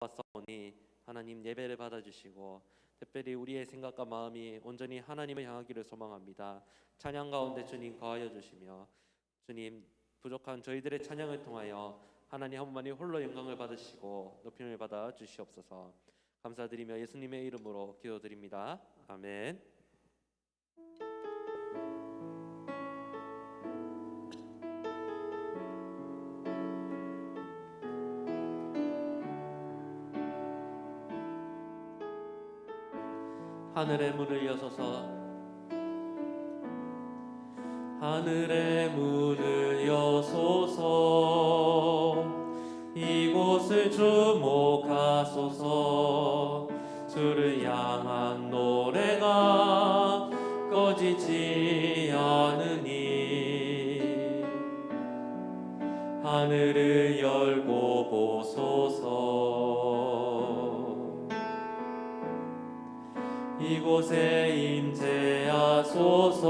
왔사오니 하나님 예배를 받아주시고 특별히 우리의 생각과 마음이 온전히 하나님을 향하기를 소망합니다. 찬양 가운데 주님 거하여 주시며 주님 부족한 저희들의 찬양을 통하여 하나님 한 분만이 홀로 영광을 받으시고 높임을 받아 주시옵소서. 감사드리며 예수님의 이름으로 기도드립니다. 아멘. 하늘의 문을 여소서, 하늘의 문을 여소서, 이곳을 주목하소서. 주를 향한 노래가 꺼지지 않으니 하늘을 열고 보소서. 이곳에 임재하소서.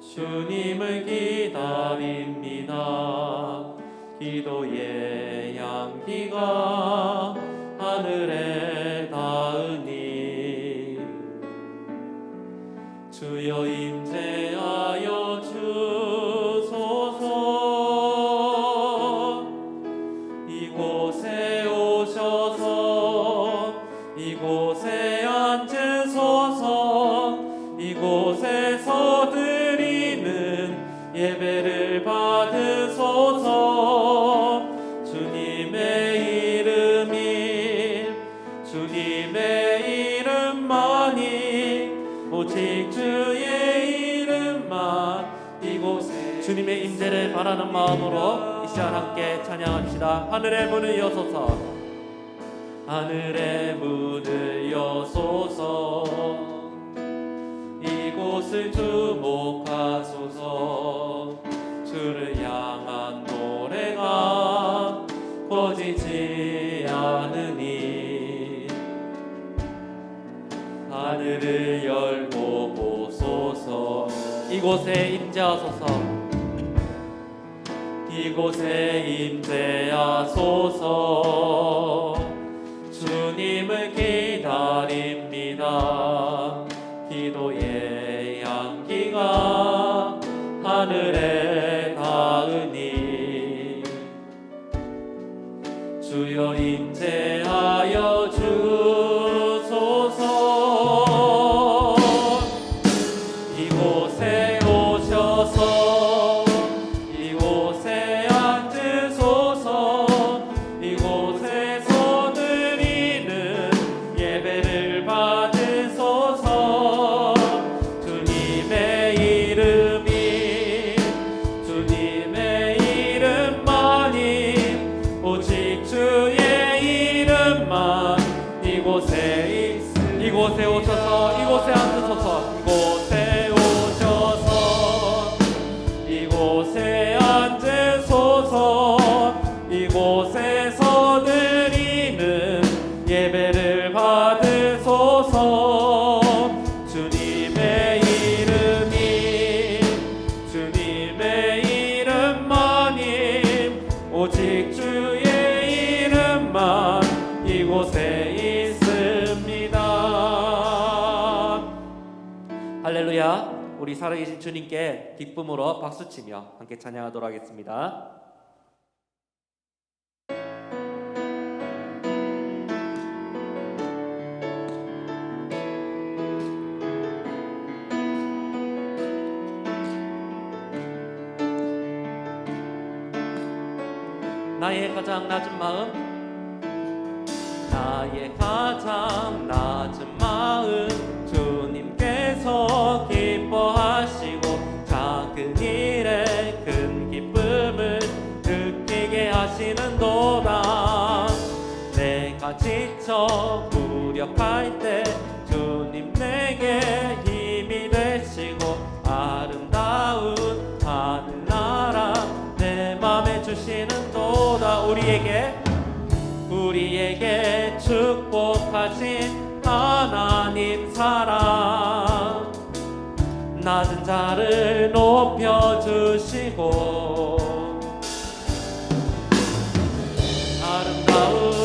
주님을 기다립니다. 기도의 향기가 하늘에 닿으니 주여 임재하여 주소서. 이곳에 오셔서 이곳에 앉으소서. 이곳에서 드리는 예배를 받으소서. 주님의 이름이 주님의 이름만이 오직 주의 이름만 이곳에 주님의 임재를 바라는 마음으로 이 시간 함께 찬양합시다. 하늘의 문을 여소서, 하늘의 문을 여소서. 이곳을 주목하소서. 주를 향한 노래가 꺼지지 않으니 하늘을 열고 보소서. 이곳에 임재하소서. 이곳에 임재하소서. 주님을 기다립니다. 기도의 향기가 하늘에 닿으니 주여 임재하여 주소서. 이곳에 오셔서 이곳에 앉으소서. 이곳에서 드리는 예배를 받으소서. 주님의 이름이 주님의 이름만이 오직 주의 이름만 이곳에 오셔서 이곳에 앉으소서. 이곳에 오셔서 이곳에 앉으소서. 이곳에서 드리는 예배를 받으소서. 주님의 이름이 주님의 이름만이 오직 주의 이름만 이곳에 있습니다. 할렐루야. 우리 살아계신 주님께 기쁨으로 박수치며 함께 찬양하도록 하겠습니다. 나의 가장 낮은 마음, 나의 가장 낮은 마음 주님께서 기뻐하시고 작은 일에 큰 기쁨을 느끼게 하시는도다. 내가 지쳐 무력할 때 주님 내게 힘이 되시고 아름다운 하늘나라 내 맘에 주시는도다. 우리에게 축복하신 하나님 사랑 낮은 자를 높여주시고 아름다운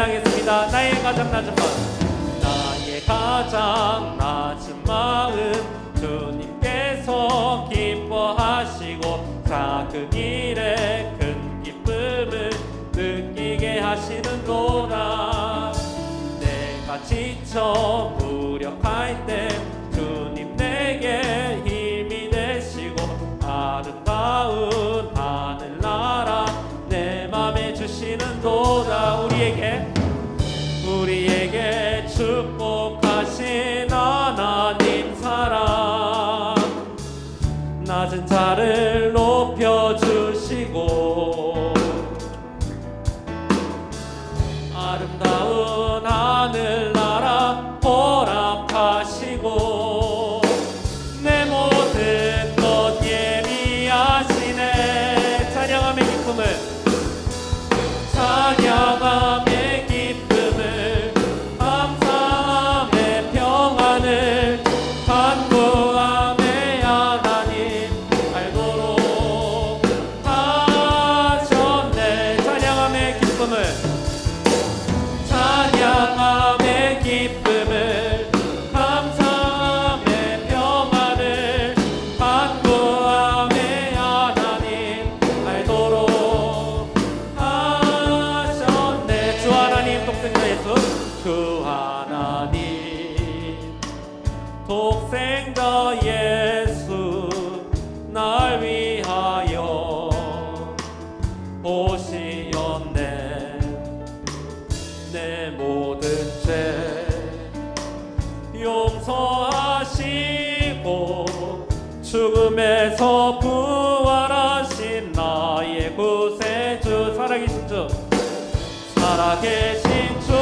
찬양하겠습니다. 나의 가장 낮은 마음, 나의 가장 낮은 마음, 주님께서 기뻐하시고 작은 일에 큰 기쁨을 느끼게 하시는도다. 내가 지쳐 무력할 때 주님 내게 힘이 되시고 아름다운 하늘나라 내 맘에 주시는도다. 우리에게 축복하신 하나님 사랑, 낮은 자를 높여주시고 아름다운 하늘나라 허락하시고 내 모든 것 예비하시네. 찬양함의 기쁨을, 찬양함의 기쁨을, 감사함의 평안을 간구함의 하나님 알도록 하셨네. 찬양함의 기쁨을, 찬양함의 기쁨을, 감사함의 평안을 간구함의 하나님 알도록 하셨네. 주 하나님 독생자 예수, 주 하나님 독생자 예수 날 위하여 오시었네. 내 모든 죄 용서하시고 죽음에서 부활하신 나의 구세주, 살아계신 주, 살아계신 주,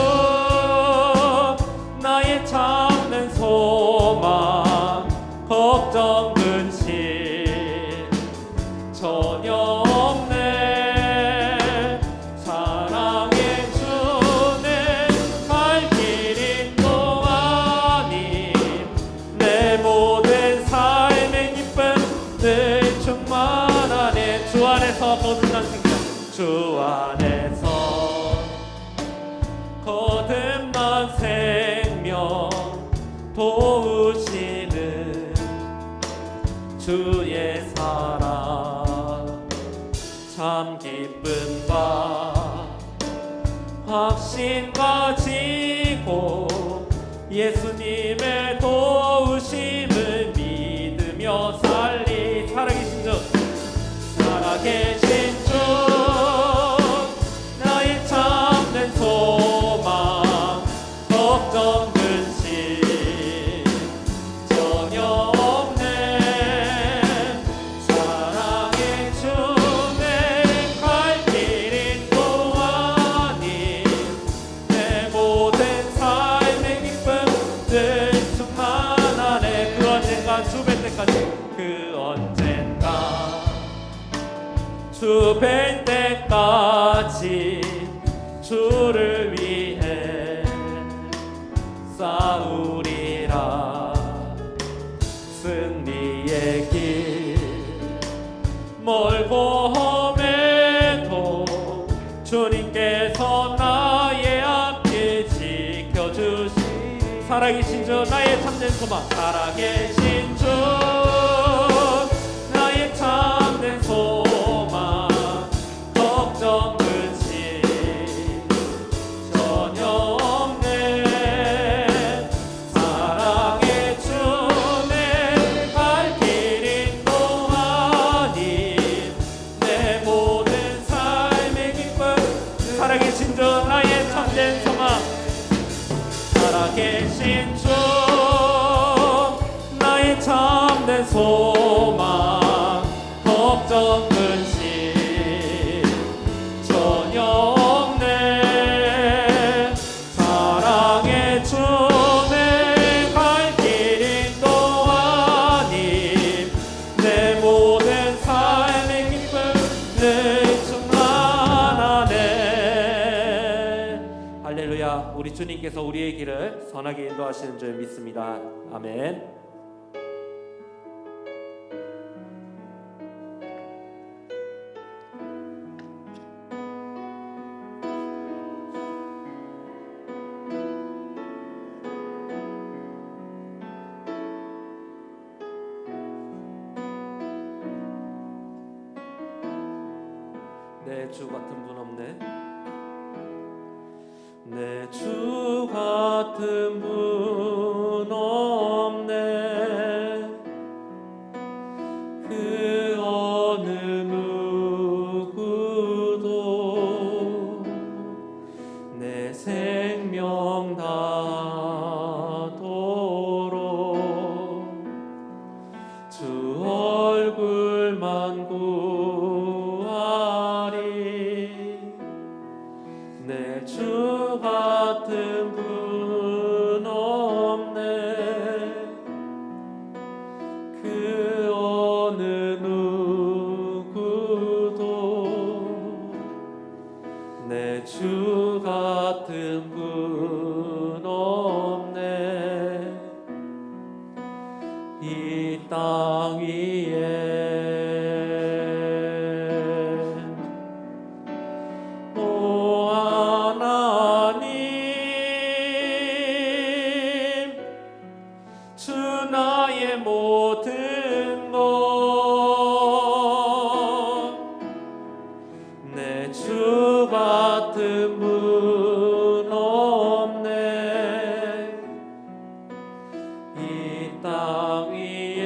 나의 참는 소망, 걱정 근심 전혀 없네. 사랑의 주는 갈 길 인도하니 내 모든 삶의 기쁨 늘 충만하네. 주 안에서 거듭난 생명, 주 안에서 거듭난 생명 도우시는 주의 사랑, 참 기쁜 바 확신 가지고 예수님의 도우심을 믿으며 살리. 살아계신 주, 살아계신 주, 나의 참된 소망, 걱정 근심 전혀 없네. 사랑의 주는 갈 길 인도하니 내 모든 삶의 기쁨 늘 충만하네. 그 언젠가 주 뵐 때까지, 그 언젠가 주 뵐 때까지 주를 위해 싸우리라. 승리의 길 멀고 험해도 주님께서 나의 앞길 지켜주시. 살아계신 주, 나의 참된 소망, 살아계신 주, 나의 참된 소망, 걱정 근심 전혀 없네. 사랑의 주는 갈 길 인도하니 내 모든 삶의 기쁨. 살아계신 주, 나의 참된 소망, 살아계신 주, 나의 참된 소망, 걱정 근심 전혀 없네. 사랑의 주는 갈 길 인도하니 내 모든 삶의 기쁨 늘 충만하네. 할렐루야. 우리 주님께서 우리의 길을 선하게 인도하시는 줄 믿습니다. 아멘. 내 주 같은 분 없네. 내 주 같은 분 없네. 그 어느 누구도 내 생명 다하도록 주 얼굴만 구하리. 내 주 같은 분 없네. 그 어느 누구도 내 주 같은 분 없네. 이 땅 위에 오 하나님, 주 나의 모든 것, 내 주 같은 분 없네. 이 땅 위에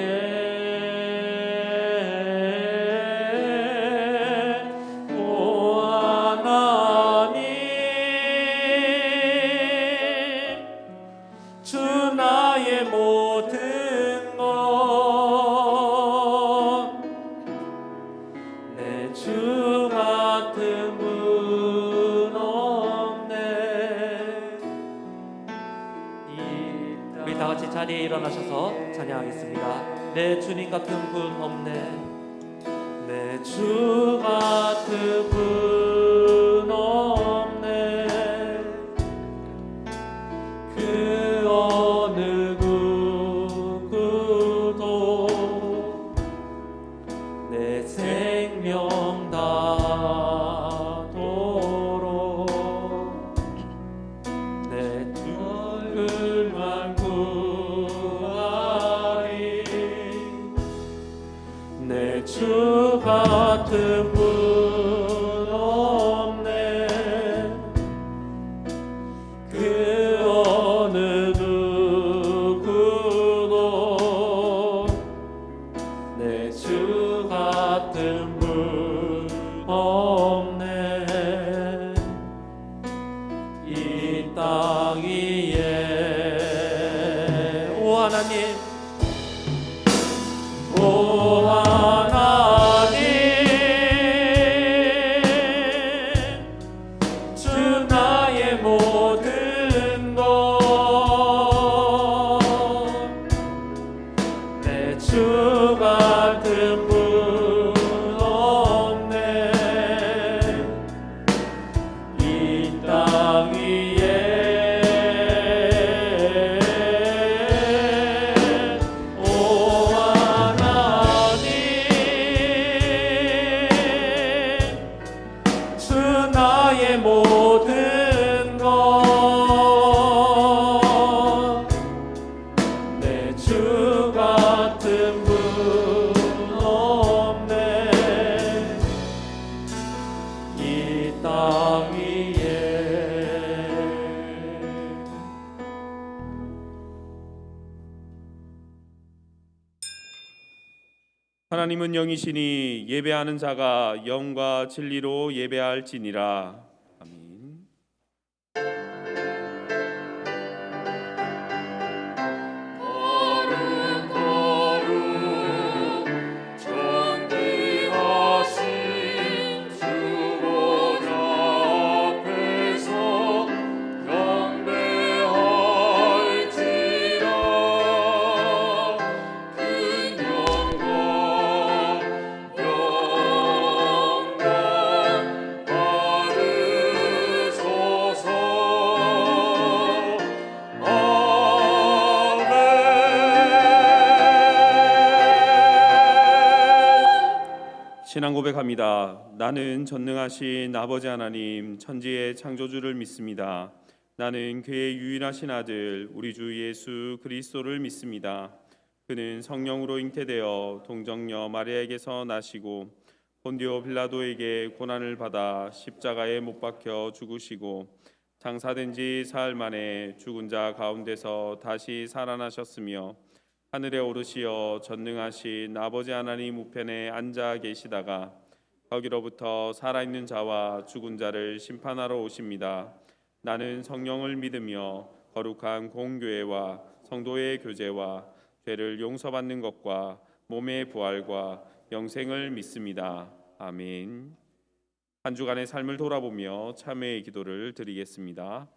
오 하나님, 주 나의 모든 것, 내 주 같은 분 없네. 우리 다 같이 자리에 일어나셔서 찬양하겠습니다. 내 주님 같은 분 없네. 내 주 같은 분 없네. 그 어느 누구도 내 생명 다하도록 내 얼굴만 구하리. 내 주 같은 분 없네. 그 어느 누구도 내 주 같은 분 없네. 이 땅 위에 오 하나님, 오 하나님, 주 나의 모든 것, 내 주 같은 분 없네. 이 땅 위에 오 하나님, 주 나의 모든 것, 내 주 같은 분 없네. 이 땅 위에 하나님은 영이시니 예배하는 자가 영과 진리로 예배할지니라. 아멘. 존귀하신 주보좌 앞에서 경배할지라. 큰 영광 받으소서. 신앙 고백합니다. 나는 전능하신 아버지 하나님 천지의 창조주를 믿습니다. 나는 그의 유일하신 아들 우리 주 예수 그리스도를 믿습니다. 그는 성령으로 잉태되어 동정녀 마리아에게서 나시고 본디오 빌라도에게 고난을 받아 십자가에 못 박혀 죽으시고 장사된 지 사흘 만에 죽은 자 가운데서 다시 살아나셨으며 하늘에 오르시어 전능하신 아버지 하나님 우편에 앉아 계시다가 거기로부터 살아있는 자와 죽은 자를 심판하러 오십니다. 나는 성령을 믿으며 거룩한 공교회와 성도의 교제와 죄를 용서받는 것과 몸의 부활과 영생을 믿습니다. 아멘. 한 주간의 삶을 돌아보며 참회의 기도를 드리겠습니다.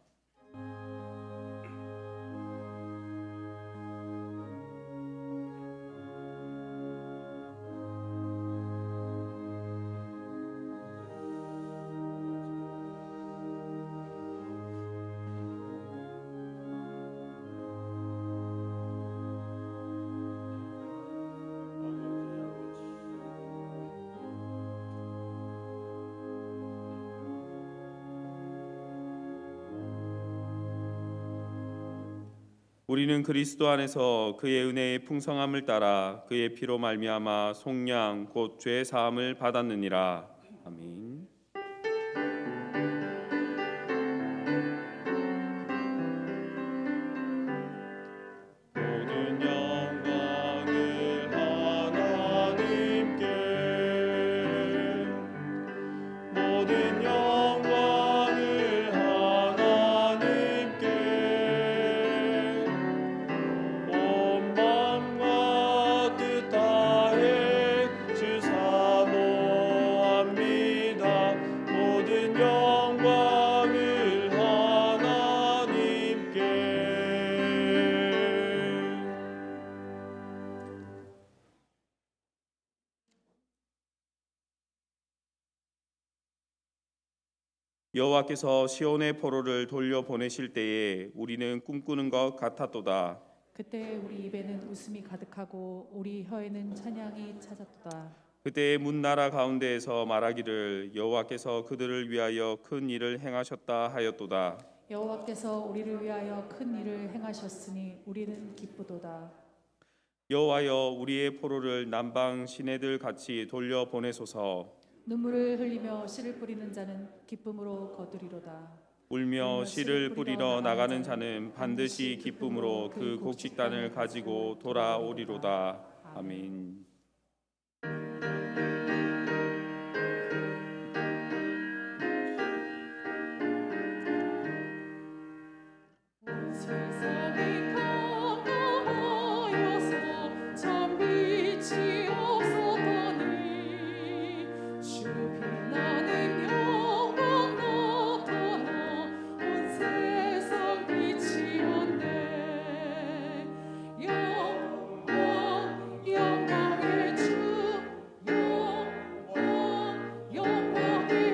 우리는 그리스도 안에서 그의 은혜의 풍성함을 따라 그의 피로 말미암아 속량 곧 죄 사함을 받았느니라. 아멘. 모든 영광을 하나님께, 모든 영광을 하나님께, 온 마음과 뜻 다해 주 사모합니다. 모든 영광을 하나님께. 여호와께서 시온의 포로를 돌려 보내실 때에 우리는 꿈꾸는 것 같았도다. 그때 우리 입에는 웃음이 가득하고 우리 혀에는 찬양이 찾았도다. 그때 문나라 가운데에서 말하기를 여호와께서 그들을 위하여 큰 일을 행하셨다 하였도다. 여호와께서 우리를 위하여 큰 일을 행하셨으니 우리는 기쁘도다. 여호와여 우리의 포로를 남방 시내들 같이 돌려 보내소서. 눈물을 흘리며 씨를 뿌리는 자는 기쁨으로 거두리로다. 울며 씨를 뿌리러 나가는 자는 반드시 기쁨으로 그 곡식단을 가지고 돌아오리로다. 아멘. 세상이 깜깜하여서 참 빛이 없었더니 주 빛나는 영광 나타나 온 세상 빛이 온네. 영광의 주, 영광의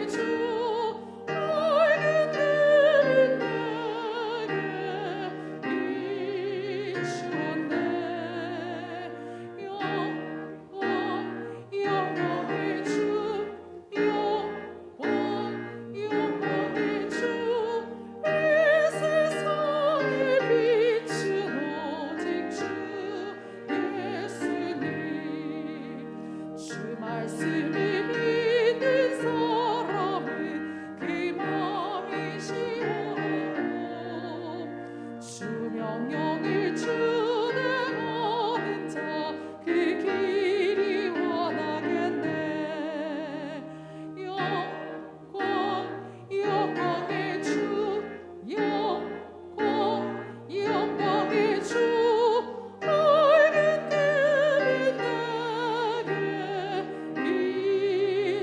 주, 알게 되는 말씀을 믿는 사람은 그 마음이 시원하고 주 명령을 준행하는 자 그 길이 원하겠네. 영광의 주, 영광의 주, 알게 되는 내게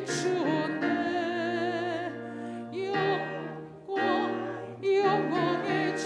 비추었네. 영광의 주, 영광의 주,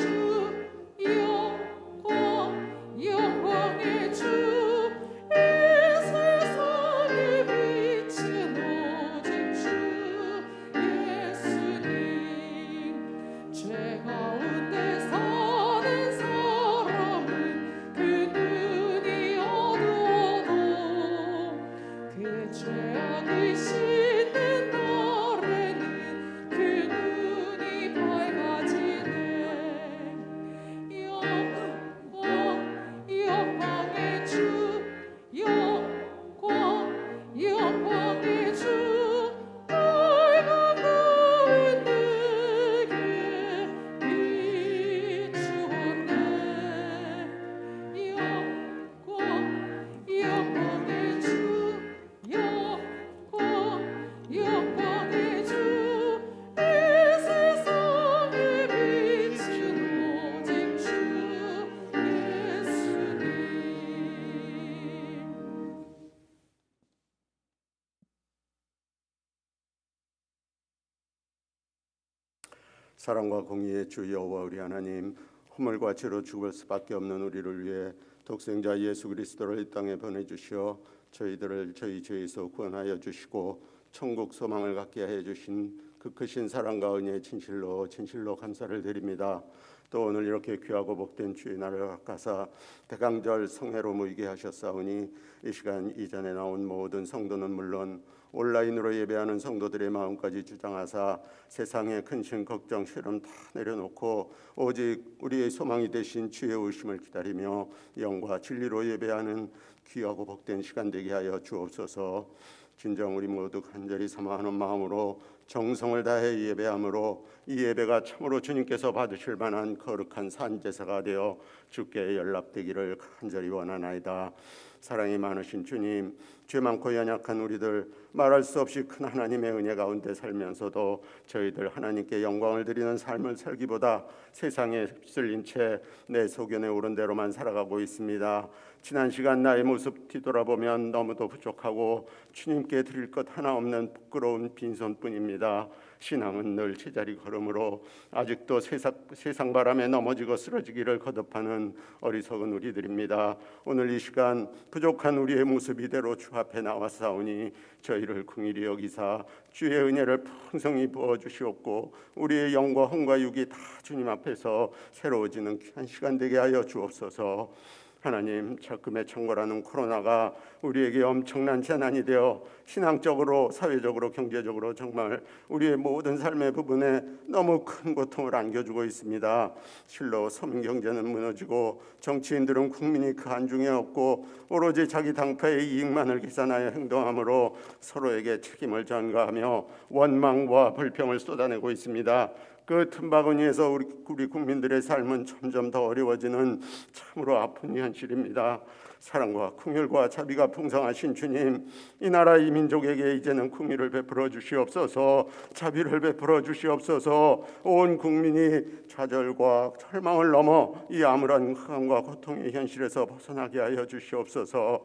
사랑과 공의의 주 여호와 우리 하나님, 허물과 죄로 죽을 수밖에 없는 우리를 위해 독생자 예수 그리스도를 이 땅에 보내주시어 저희들을 저희 죄에서 구원하여 주시고 천국 소망을 갖게 해 주신 그 크신 사랑과 은혜에 진실로 감사를 드립니다. 또 오늘 이렇게 귀하고 복된 주의 날을 가까사 대강절 성회로 모이게 하셨사오니 이 시간 이전에 나온 모든 성도는 물론 온라인으로 예배하는 성도들의 마음까지 주장하사 세상의 근심 걱정 시름 다 내려놓고 오직 우리의 소망이 되신 주의 오심을 기다리며 영과 진리로 예배하는 귀하고 복된 시간 되게 하여 주옵소서. 진정 우리 모두 간절히 사모하는 마음으로 정성을 다해 예배함으로 이 예배가 참으로 주님께서 받으실 만한 거룩한 산제사가 되어 주께 연락되기를 간절히 원하나이다. 사랑이 많으신 주님, 죄 많고 연약한 우리들 말할 수 없이 큰 하나님의 은혜 가운데 살면서도 저희들 하나님께 영광을 드리는 삶을 살기보다 세상에 휩쓸린 채 내 소견에 오른 대로만 살아가고 있습니다. 지난 시간 나의 모습 뒤돌아보면 너무도 부족하고 주님께 드릴 것 하나 없는 부끄러운 빈손뿐입니다. 신앙은 늘 제자리 걸음으로 아직도 세상 바람에 넘어지고 쓰러지기를 거듭하는 어리석은 우리들입니다. 오늘 이 시간 부족한 우리의 모습 이대로 주 앞에 나왔사오니 저희를 긍휼히 여기사 주의 은혜를 풍성히 부어주시옵고 우리의 영과 혼과 육이 다 주님 앞에서 새로워지는 귀한 시간 되게 하여 주옵소서. 하나님, 적금의 창궐하는 코로나가 우리에게 엄청난 재난이 되어 신앙적으로, 사회적으로, 경제적으로 정말 우리의 모든 삶의 부분에 너무 큰 고통을 안겨주고 있습니다. 실로 서민 경제는 무너지고 정치인들은 국민이 그 안중에 없고 오로지 자기 당파의 이익만을 계산하여 행동함으로 서로에게 책임을 전가하며 원망과 불평을 쏟아내고 있습니다. 그 틈바구니에서 우리 국민들의 삶은 점점 더 어려워지는 참으로 아픈 현실입니다. 사랑과 긍휼과 자비가 풍성하신 주님, 이 나라 이 민족에게 이제는 긍휼을 베풀어 주시옵소서. 자비를 베풀어 주시옵소서. 온 국민이 좌절과 절망을 넘어 이 암울한 흑암과 고통의 현실에서 벗어나게 하여 주시옵소서.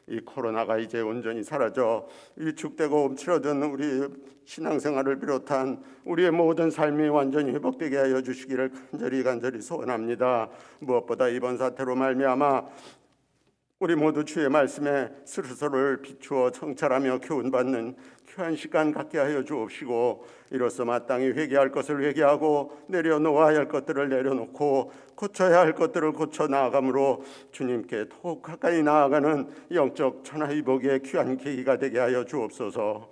이 코로나가 이제 온전히 사라져 위축되고 움츠러든 우리 신앙생활을 비롯한 우리의 모든 삶이 완전히 회복되게 하여 주시기를 간절히 소원합니다. 무엇보다 이번 사태로 말미암아 우리 모두 주의 말씀에 스스로를 비추어 성찰하며 교훈받는 귀한 시간 갖게 하여 주옵시고 이로써 마땅히 회개할 것을 회개하고 내려놓아야 할 것들을 내려놓고 고쳐야 할 것들을 고쳐 나아감으로 주님께 더욱 가까이 나아가는 영적 천하위복의 귀한 계기가 되게 하여 주옵소서.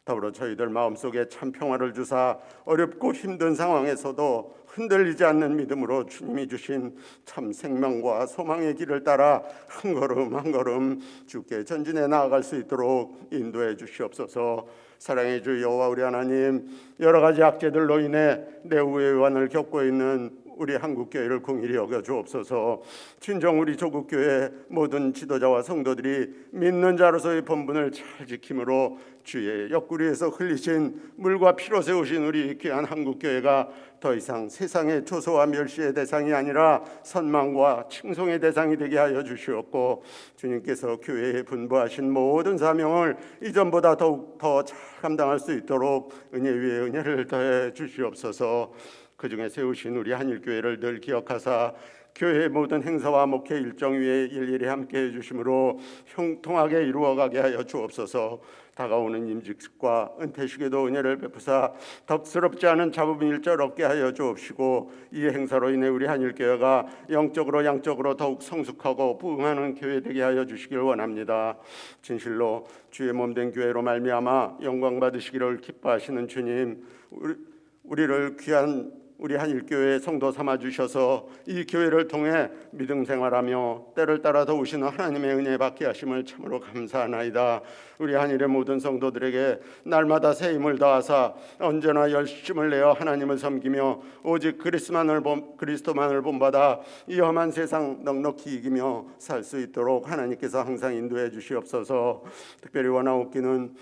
더불어 저희들 마음속에 참 평화를 주사 어렵고 힘든 상황에서도 흔들리지 않는 믿음으로 주님이 주신 참 생명과 소망의 길을 따라 한 걸음 한 걸음 주께 전진해 나아갈 수 있도록 인도해 주시옵소서. 사랑의 주 여호와 우리 하나님, 여러 가지 악재들로 인해 내후의 겪고 있는 우리 한국교회를 긍휼히 여겨 주옵소서. 진정 우리 조국교회 모든 지도자와 성도들이 믿는 자로서의 본분을 잘 지킴으로 주의 옆구리에서 흘리신 물과 피로 세우신 우리 귀한 한국교회가 더 이상 세상의 조소와 멸시의 대상이 아니라 선망과 칭송의 대상이 되게 하여 주시옵고 주님께서 교회에 분부하신 모든 사명을 이전보다 더욱 더 잘 감당할 수 있도록 은혜 위에 은혜를 더해 주시옵소서. 그 중에 세우신 우리 한일교회를 늘 기억하사 교회의 모든 행사와 목회 일정 위에 일일이 함께해 주심으로 형통하게 이루어가게 하여 주옵소서. 다가오는 임직식과 은퇴식에도 은혜를 베푸사 덕스럽지 않은 잡음 일절 없게 하여 주옵시고 이 행사로 인해 우리 한일교회가 영적으로 양적으로 더욱 성숙하고 부흥하는 교회 되게 하여 주시길 원합니다. 진실로 주의 몸된 교회로 말미암아 영광 받으시기를 기뻐하시는 주님, 우리를 귀한 우리 한일교회 성도 삼아 주셔서 이 교회를 통해 믿음 생활하며 때를 따라 도우시는 하나님의 은혜 받게 하심을 참으로 감사하나이다. 우리 한일의 모든 성도들에게 날마다 새 힘을 다하사 언제나 열심을 내어 하나님을 섬기며 오직 그리스도만을 본받아 이 험한 세상 넉넉히 이기며 살 수 있도록 하나님께서 항상 인도해 주시옵소서. 특별히 원하옵기는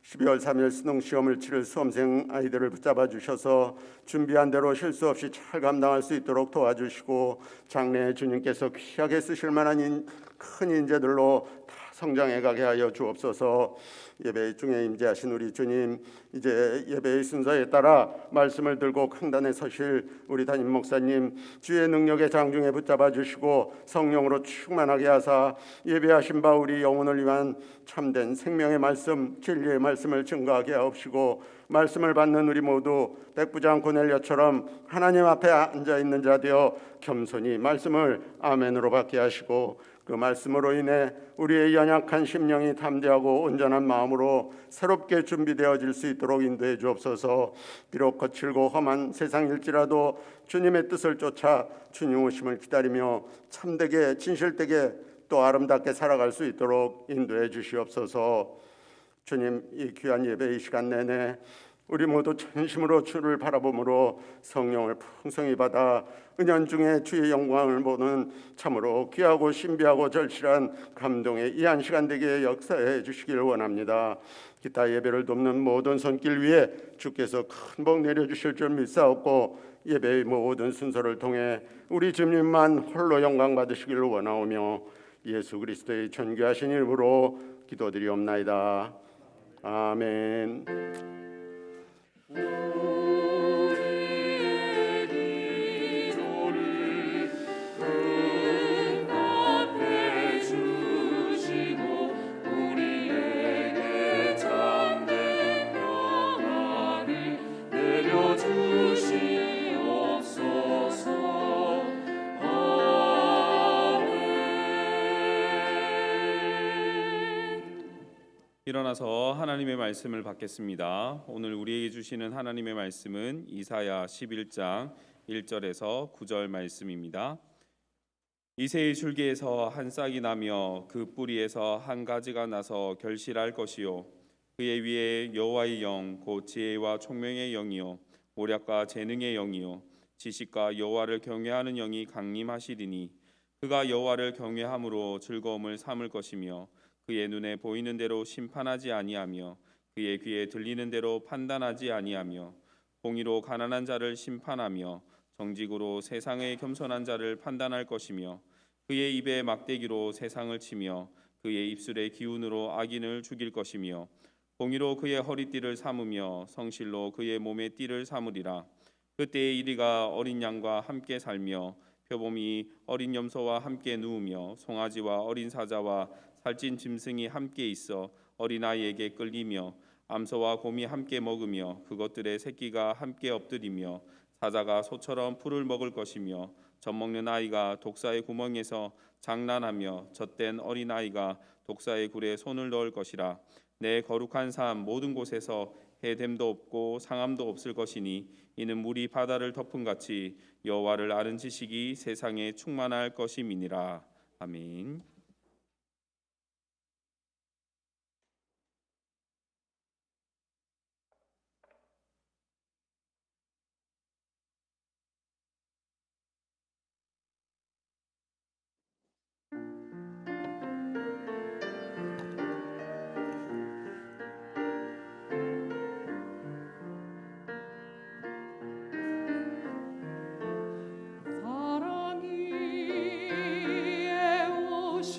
12월 3일 수능시험을 치를 수험생 아이들을 붙잡아 주셔서 준비한 대로 실수 없이 잘 감당할 수 있도록 도와주시고 장래에 주님께서 귀하게 쓰실 만한 큰 인재들로 다 성장해 가게 하여 주옵소서. 예배 중에 임재하신 우리 주님, 이제 예배의 순서에 따라 말씀을 들고 강단에 서실 우리 담임 목사님, 주의 능력의 장중에 붙잡아 주시고 성령으로 충만하게 하사 예배하신 바 우리 영혼을 위한 참된 생명의 말씀, 진리의 말씀을 증거하게 하옵시고, 말씀을 받는 우리 모두 백부장 고넬료처럼 하나님 앞에 앉아있는 자 되어 겸손히 말씀을 아멘으로 받게 하시고, 그 말씀으로 인해 우리의 연약한 심령이 담대하고 온전한 마음으로 새롭게 준비되어질 수 있도록 인도해 주옵소서. 비록 거칠고 험한 세상일지라도 주님의 뜻을 쫓아 주님 오심을 기다리며 참되게 진실되게 또 아름답게 살아갈 수 있도록 인도해 주시옵소서. 주님, 이 귀한 예배 이 시간 내내 우리 모두 전심으로 주를 바라보므로 성령을 풍성히 받아 은연중에 주의 영광을 보는 참으로 귀하고 신비하고 절실한 감동의 이 한 시간 되게 역사해 주시기를 원합니다. 기타 예배를 돕는 모든 손길 위에 주께서 큰 복 내려주실 줄 믿사옵고, 예배의 모든 순서를 통해 우리 주님만 홀로 영광 받으시기를 원하오며 예수 그리스도의 존귀하신 이름으로 기도드리옵나이다. 아멘. 우리의 기도를 응답해 주시고 우리에게 참된 평안을 내려주시옵소서. 일어나서 하나님의 말씀을 받겠습니다. 오늘 우리에게 주시는 하나님의 말씀은 이사야 11장 1절에서 9절 말씀입니다. 이새의 줄기에서 한 싹이 나며 그 뿌리에서 한 가지가 나서 결실할 것이요, 그의 위에 여호와의 영 곧 지혜와 총명의 영이요 모략과 재능의 영이요 지식과 여호와를 경외하는 영이 강림하시리니, 그가 여호와를 경외함으로 즐거움을 삼을 것이며 그의 눈에 보이는 대로 심판하지 아니하며 그의 귀에 들리는 대로 판단하지 아니하며 공의로 가난한 자를 심판하며 정직으로 세상의 겸손한 자를 판단할 것이며 그의 입에 막대기로 세상을 치며 그의 입술의 기운으로 악인을 죽일 것이며 공의로 그의 허리띠를 삼으며 성실로 그의 몸의 띠를 삼으리라. 그때의 이리가 어린 양과 함께 살며 표범이 어린 염소와 함께 누우며 송아지와 어린 사자와 살찐 짐승이 함께 있어 어린아이에게 끌리며 암소와 곰이 함께 먹으며 그것들의 새끼가 함께 엎드리며 사자가 소처럼 풀을 먹을 것이며 젖먹는 아이가 독사의 구멍에서 장난하며 젖된 어린아이가 독사의 굴에 손을 넣을 것이라. 내 거룩한 삶 모든 곳에서 해됨도 없고 상함도 없을 것이니 이는 물이 바다를 덮음같이 여호와를 아는 지식이 세상에 충만할 것임이니라. 아멘. 사랑이 오시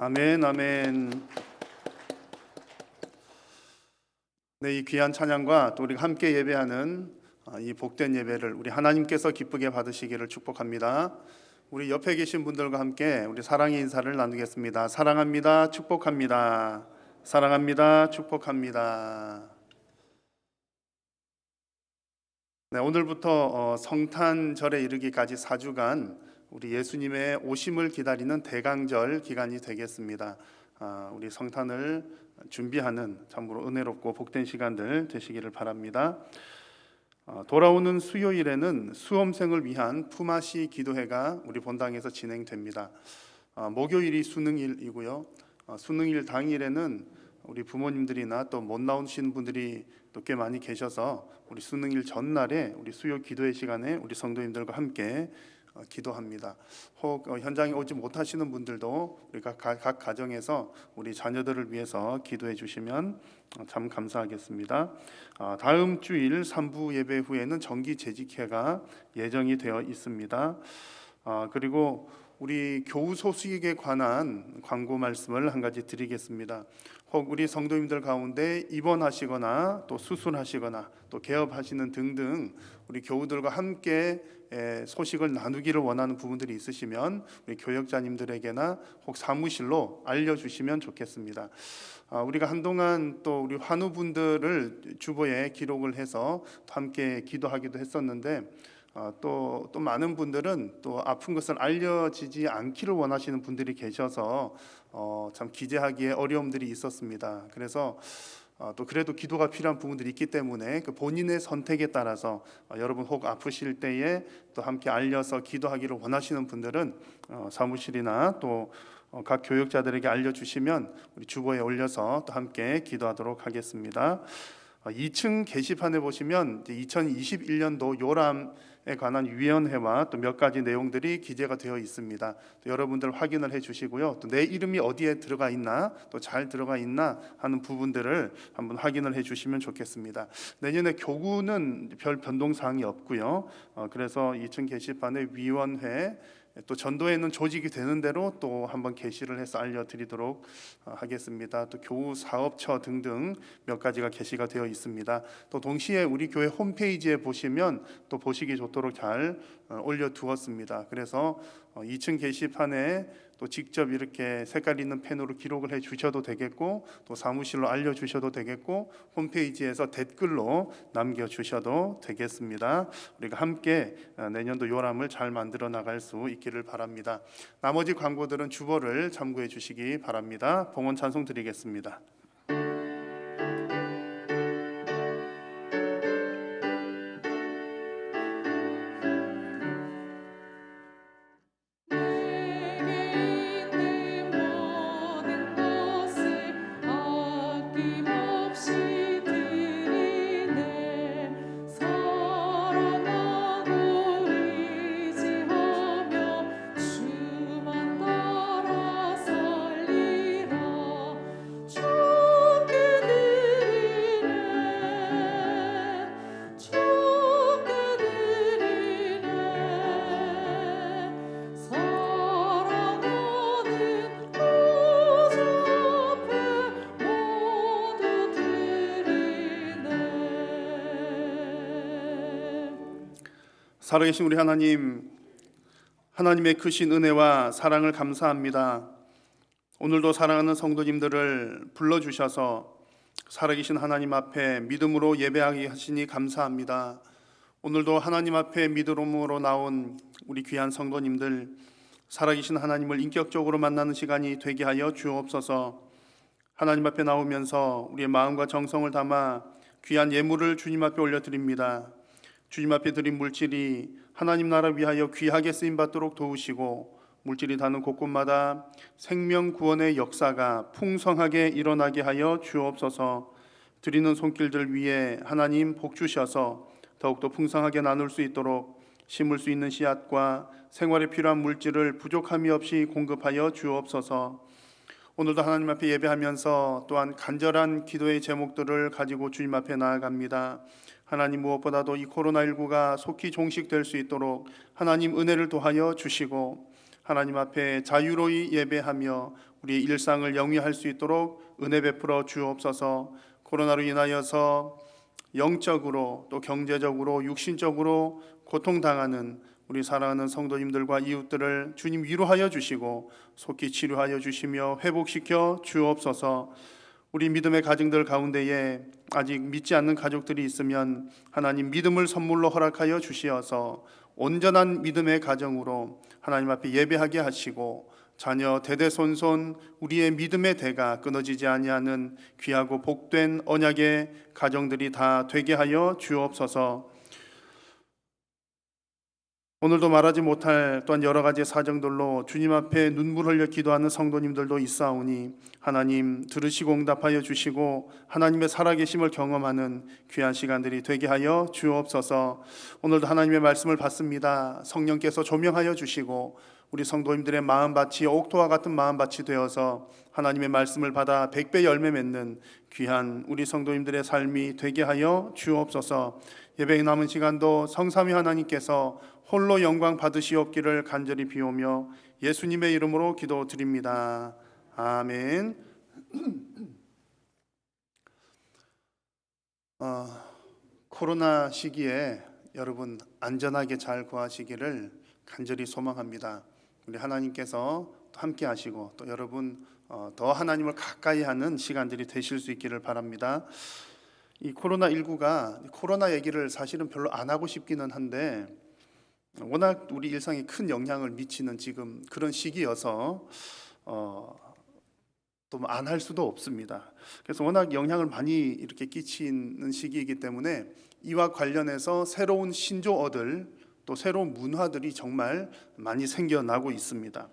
아멘, 아멘. 네, 이 귀한 찬양과 또 우리가 함께 예배하는 이 복된 예배를 우리 하나님께서 기쁘게 받으시기를 축복합니다. 우리 옆에 계신 분들과 함께 우리 사랑의 인사를 나누겠습니다. 사랑합니다. 축복합니다. 사랑합니다. 축복합니다. 네, 오늘부터 성탄절에 이르기까지 4주간 우리 예수님의 오심을 기다리는 대강절 기간이 되겠습니다. 우리 성탄을 준비하는 참으로 은혜롭고 복된 시간들 되시기를 바랍니다. 돌아오는 수요일에는 수험생을 위한 품앗이 기도회가 우리 본당에서 진행됩니다. 목요일이 수능일이고요. 수능일 당일에는 우리 부모님들이나 또 못 나오신 분들이 또 꽤 많이 계셔서 우리 수능일 전날에 우리 수요 기도회 시간에 우리 성도님들과 함께 기도합니다. 혹 현장에 오지 못하시는 분들도 우리가 각 가정에서 우리 자녀들을 위해서 기도해 주시면 참 감사하겠습니다. 다음 주일 3부 예배 후에는 정기 재직회가 예정이 되어 있습니다. 그리고 우리 교우 소식에 관한 광고 말씀을 한 가지 드리겠습니다. 혹 우리 성도님들 가운데 입원하시거나 또 수술하시거나 또 개업하시는 등등 우리 교우들과 함께 소식을 나누기를 원하는 부분들이 있으시면 우리 교역자님들에게나 혹 사무실로 알려주시면 좋겠습니다. 우리가 한동안 또 우리 환우분들을 주보에 기록을 해서 함께 기도하기도 했었는데 또 많은 분들은 또 아픈 것을 알려지지 않기를 원하시는 분들이 계셔서 참 기재하기에 어려움들이 있었습니다. 그래서 또 그래도 기도가 필요한 부분들이 있기 때문에 그 본인의 선택에 따라서 여러분 혹 아프실 때에 또 함께 알려서 기도하기를 원하시는 분들은 사무실이나 또 각 교역자들에게 알려주시면 우리 주보에 올려서 또 함께 기도하도록 하겠습니다. 2층 게시판에 보시면 2021년도 요람에 관한 위원회와 또 몇 가지 내용들이 기재가 되어 있습니다. 또 여러분들 확인을 해주시고요. 또 내 이름이 어디에 들어가 있나, 또 잘 들어가 있나 하는 부분들을 한번 확인을 해주시면 좋겠습니다. 내년에 교구는 별 변동 사항이 없고요. 그래서 2층 게시판에 위원회 또 전도에는 조직이 되는 대로 또 한번 게시를 해서 알려드리도록 하겠습니다. 또 교우 사업처 등등 몇 가지가 게시가 되어 있습니다. 또 동시에 우리 교회 홈페이지에 보시면 또 보시기 좋도록 잘 올려두었습니다. 그래서 2층 게시판에 또 직접 이렇게 색깔 있는 펜으로 기록을 해 주셔도 되겠고 또 사무실로 알려주셔도 되겠고 홈페이지에서 댓글로 남겨주셔도 되겠습니다. 우리가 함께 내년도 요람을 잘 만들어 나갈 수 있기를 바랍니다. 나머지 광고들은 주보를 참고해 주시기 바랍니다. 봉헌 찬송 드리겠습니다. 살아계신 우리 하나님, 하나님의 크신 은혜와 사랑을 감사합니다. 오늘도 사랑하는 성도님들을 불러주셔서 살아계신 하나님 앞에 믿음으로 예배하게 하시니 감사합니다. 오늘도 하나님 앞에 믿음으로 나온 우리 귀한 성도님들, 살아계신 하나님을 인격적으로 만나는 시간이 되게 하여 주옵소서. 하나님 앞에 나오면서 우리의 마음과 정성을 담아 귀한 예물을 주님 앞에 올려드립니다. 주님 앞에 드린 물질이 하나님 나라 위하여 귀하게 쓰임받도록 도우시고 물질이 닿는 곳곳마다 생명 구원의 역사가 풍성하게 일어나게 하여 주옵소서. 드리는 손길들 위에 하나님 복 주셔서 더욱더 풍성하게 나눌 수 있도록 심을 수 있는 씨앗과 생활에 필요한 물질을 부족함이 없이 공급하여 주옵소서. 오늘도 하나님 앞에 예배하면서 또한 간절한 기도의 제목들을 가지고 주님 앞에 나아갑니다. 하나님, 무엇보다도 이 코로나19가 속히 종식될 수 있도록 하나님 은혜를 도하여 주시고 하나님 앞에 자유로이 예배하며 우리 우리의 일상을 영위할 수 있도록 은혜 베풀어 주옵소서. 코로나로 인하여서 영적으로 또 경제적으로 육신적으로 고통당하는 우리 사랑하는 성도님들과 이웃들을 주님 위로하여 주시고 속히 치료하여 주시며 회복시켜 주옵소서. 우리 믿음의 가정들 가운데에 아직 믿지 않는 가족들이 있으면 하나님 믿음을 선물로 허락하여 주시어서 온전한 믿음의 가정으로 하나님 앞에 예배하게 하시고 자녀 대대손손 우리의 믿음의 대가 끊어지지 아니하는 귀하고 복된 언약의 가정들이 다 되게 하여 주옵소서. 오늘도 말하지 못할 또한 여러 가지 사정들로 주님 앞에 눈물 흘려 기도하는 성도님들도 있사오니 하나님 들으시고 응답하여 주시고 하나님의 살아계심을 경험하는 귀한 시간들이 되게 하여 주옵소서. 오늘도 하나님의 말씀을 받습니다. 성령께서 조명하여 주시고 우리 성도님들의 마음밭이 옥토와 같은 마음밭이 되어서 하나님의 말씀을 받아 100배 열매 맺는 귀한 우리 성도님들의 삶이 되게 하여 주옵소서. 예배의 남은 시간도 성삼위 하나님께서 홀로 영광 받으시옵기를 간절히 비오며 예수님의 이름으로 기도드립니다. 아멘. 코로나 시기에 여러분 안전하게 잘 구하시기를 간절히 소망합니다. 우리 하나님께서 함께 하시고 또 여러분 더 하나님을 가까이 하는 시간들이 되실 수 있기를 바랍니다. 이 코로나19가 코로나 얘기를 사실은 별로 안 하고 싶기는 한데 워낙 우리 일상에 큰 영향을 미치는 지금 그런 시기여서 또 안 할 수도 없습니다. 그래서 워낙 영향을 많이 이렇게 끼치는 시기이기 때문에 이와 관련해서 새로운 신조어들 또 새로운 문화들이 정말 많이 생겨나고 있습니다.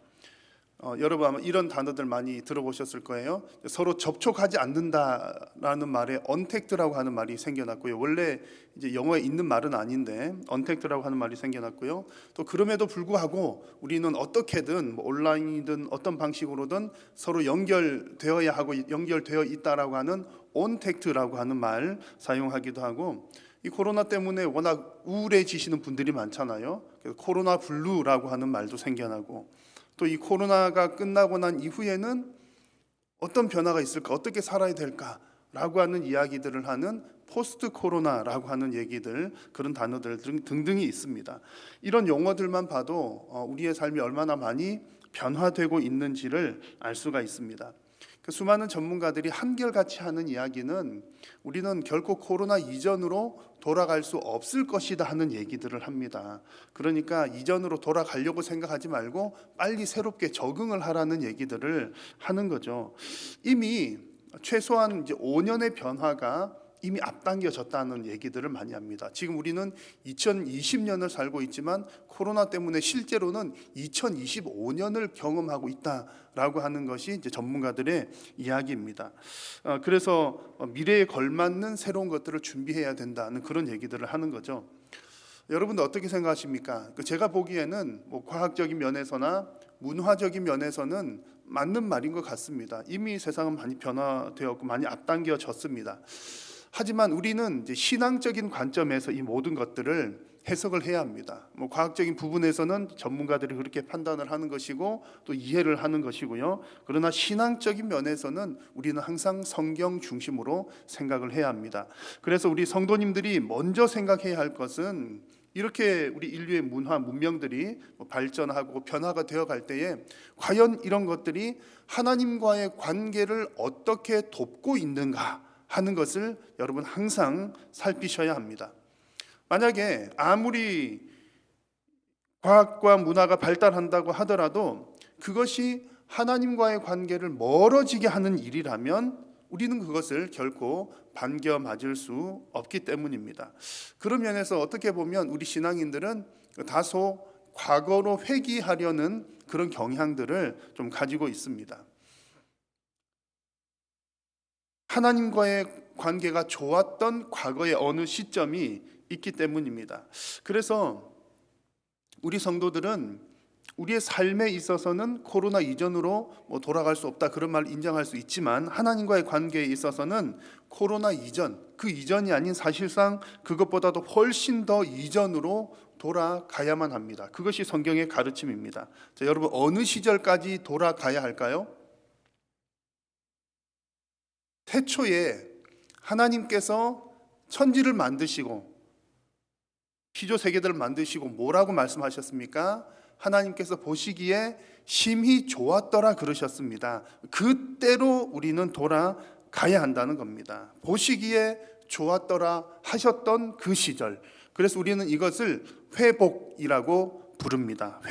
여러분 아마 이런 단어들 많이 들어보셨을 거예요. 서로 접촉하지 않는다라는 말에 언택트라고 하는 말이 생겨났고요. 원래 이제 영어에 있는 말은 아닌데 언택트라고 하는 말이 생겨났고요. 또 그럼에도 불구하고 우리는 어떻게든 뭐 온라인이든 어떤 방식으로든 서로 연결되어야 하고 연결되어 있다라고 하는 온택트라고 하는 말 사용하기도 하고 이 코로나 때문에 워낙 우울해지시는 분들이 많잖아요. 그래서 코로나 블루라고 하는 말도 생겨나고 또 이 코로나가 끝나고 난 이후에는 어떤 변화가 있을까, 어떻게 살아야 될까라고 하는 이야기들을 하는 포스트 코로나라고 하는 얘기들, 그런 단어들 등등이 있습니다. 이런 용어들만 봐도 우리의 삶이 얼마나 많이 변화되고 있는지를 알 수가 있습니다. 그 수많은 전문가들이 한결같이 하는 이야기는 우리는 결코 코로나 이전으로 돌아갈 수 없을 것이다 하는 얘기들을 합니다. 그러니까 이전으로 돌아가려고 생각하지 말고 빨리 새롭게 적응을 하라는 얘기들을 하는 거죠. 이미 최소한 이제 5년의 변화가 이미 앞당겨졌다는 얘기들을 많이 합니다. 지금 우리는 2020년을 살고 있지만 코로나 때문에 실제로는 2025년을 경험하고 있다라고 하는 것이 이제 전문가들의 이야기입니다. 그래서 미래에 걸맞는 새로운 것들을 준비해야 된다는 그런 얘기들을 하는 거죠. 여러분들 어떻게 생각하십니까? 제가 보기에는 뭐 과학적인 면에서나 문화적인 면에서는 맞는 말인 것 같습니다. 이미 세상은 많이 변화되었고 많이 앞당겨졌습니다. 하지만 우리는 이제 신앙적인 관점에서 이 모든 것들을 해석을 해야 합니다. 뭐 과학적인 부분에서는 전문가들이 그렇게 판단을 하는 것이고 또 이해를 하는 것이고요. 그러나 신앙적인 면에서는 우리는 항상 성경 중심으로 생각을 해야 합니다. 그래서 우리 성도님들이 먼저 생각해야 할 것은 이렇게 우리 인류의 문화, 문명들이 발전하고 변화가 되어갈 때에 과연 이런 것들이 하나님과의 관계를 어떻게 돕고 있는가 하는 것을 여러분 항상 살피셔야 합니다. 만약에 아무리 과학과 문화가 발달한다고 하더라도 그것이 하나님과의 관계를 멀어지게 하는 일이라면 우리는 그것을 결코 반겨 맞을 수 없기 때문입니다. 그런 면에서 어떻게 보면 우리 신앙인들은 다소 과거로 회귀하려는 그런 경향들을 좀 가지고 있습니다. 하나님과의 관계가 좋았던 과거의 어느 시점이 있기 때문입니다. 그래서 우리 성도들은 우리의 삶에 있어서는 코로나 이전으로 돌아갈 수 없다 그런 말 인정할 수 있지만 하나님과의 관계에 있어서는 코로나 이전, 그 이전이 아닌 사실상 그것보다도 훨씬 더 이전으로 돌아가야만 합니다. 그것이 성경의 가르침입니다. 자, 여러분 어느 시절까지 돌아가야 할까요? 태초에 하나님께서 천지를 만드시고 피조 세계들을 만드시고 뭐라고 말씀하셨습니까? 하나님께서 보시기에 심히 좋았더라 그러셨습니다. 그때로 우리는 돌아가야 한다는 겁니다. 보시기에 좋았더라 하셨던 그 시절. 그래서 우리는 이것을 회복이라고 부릅니다.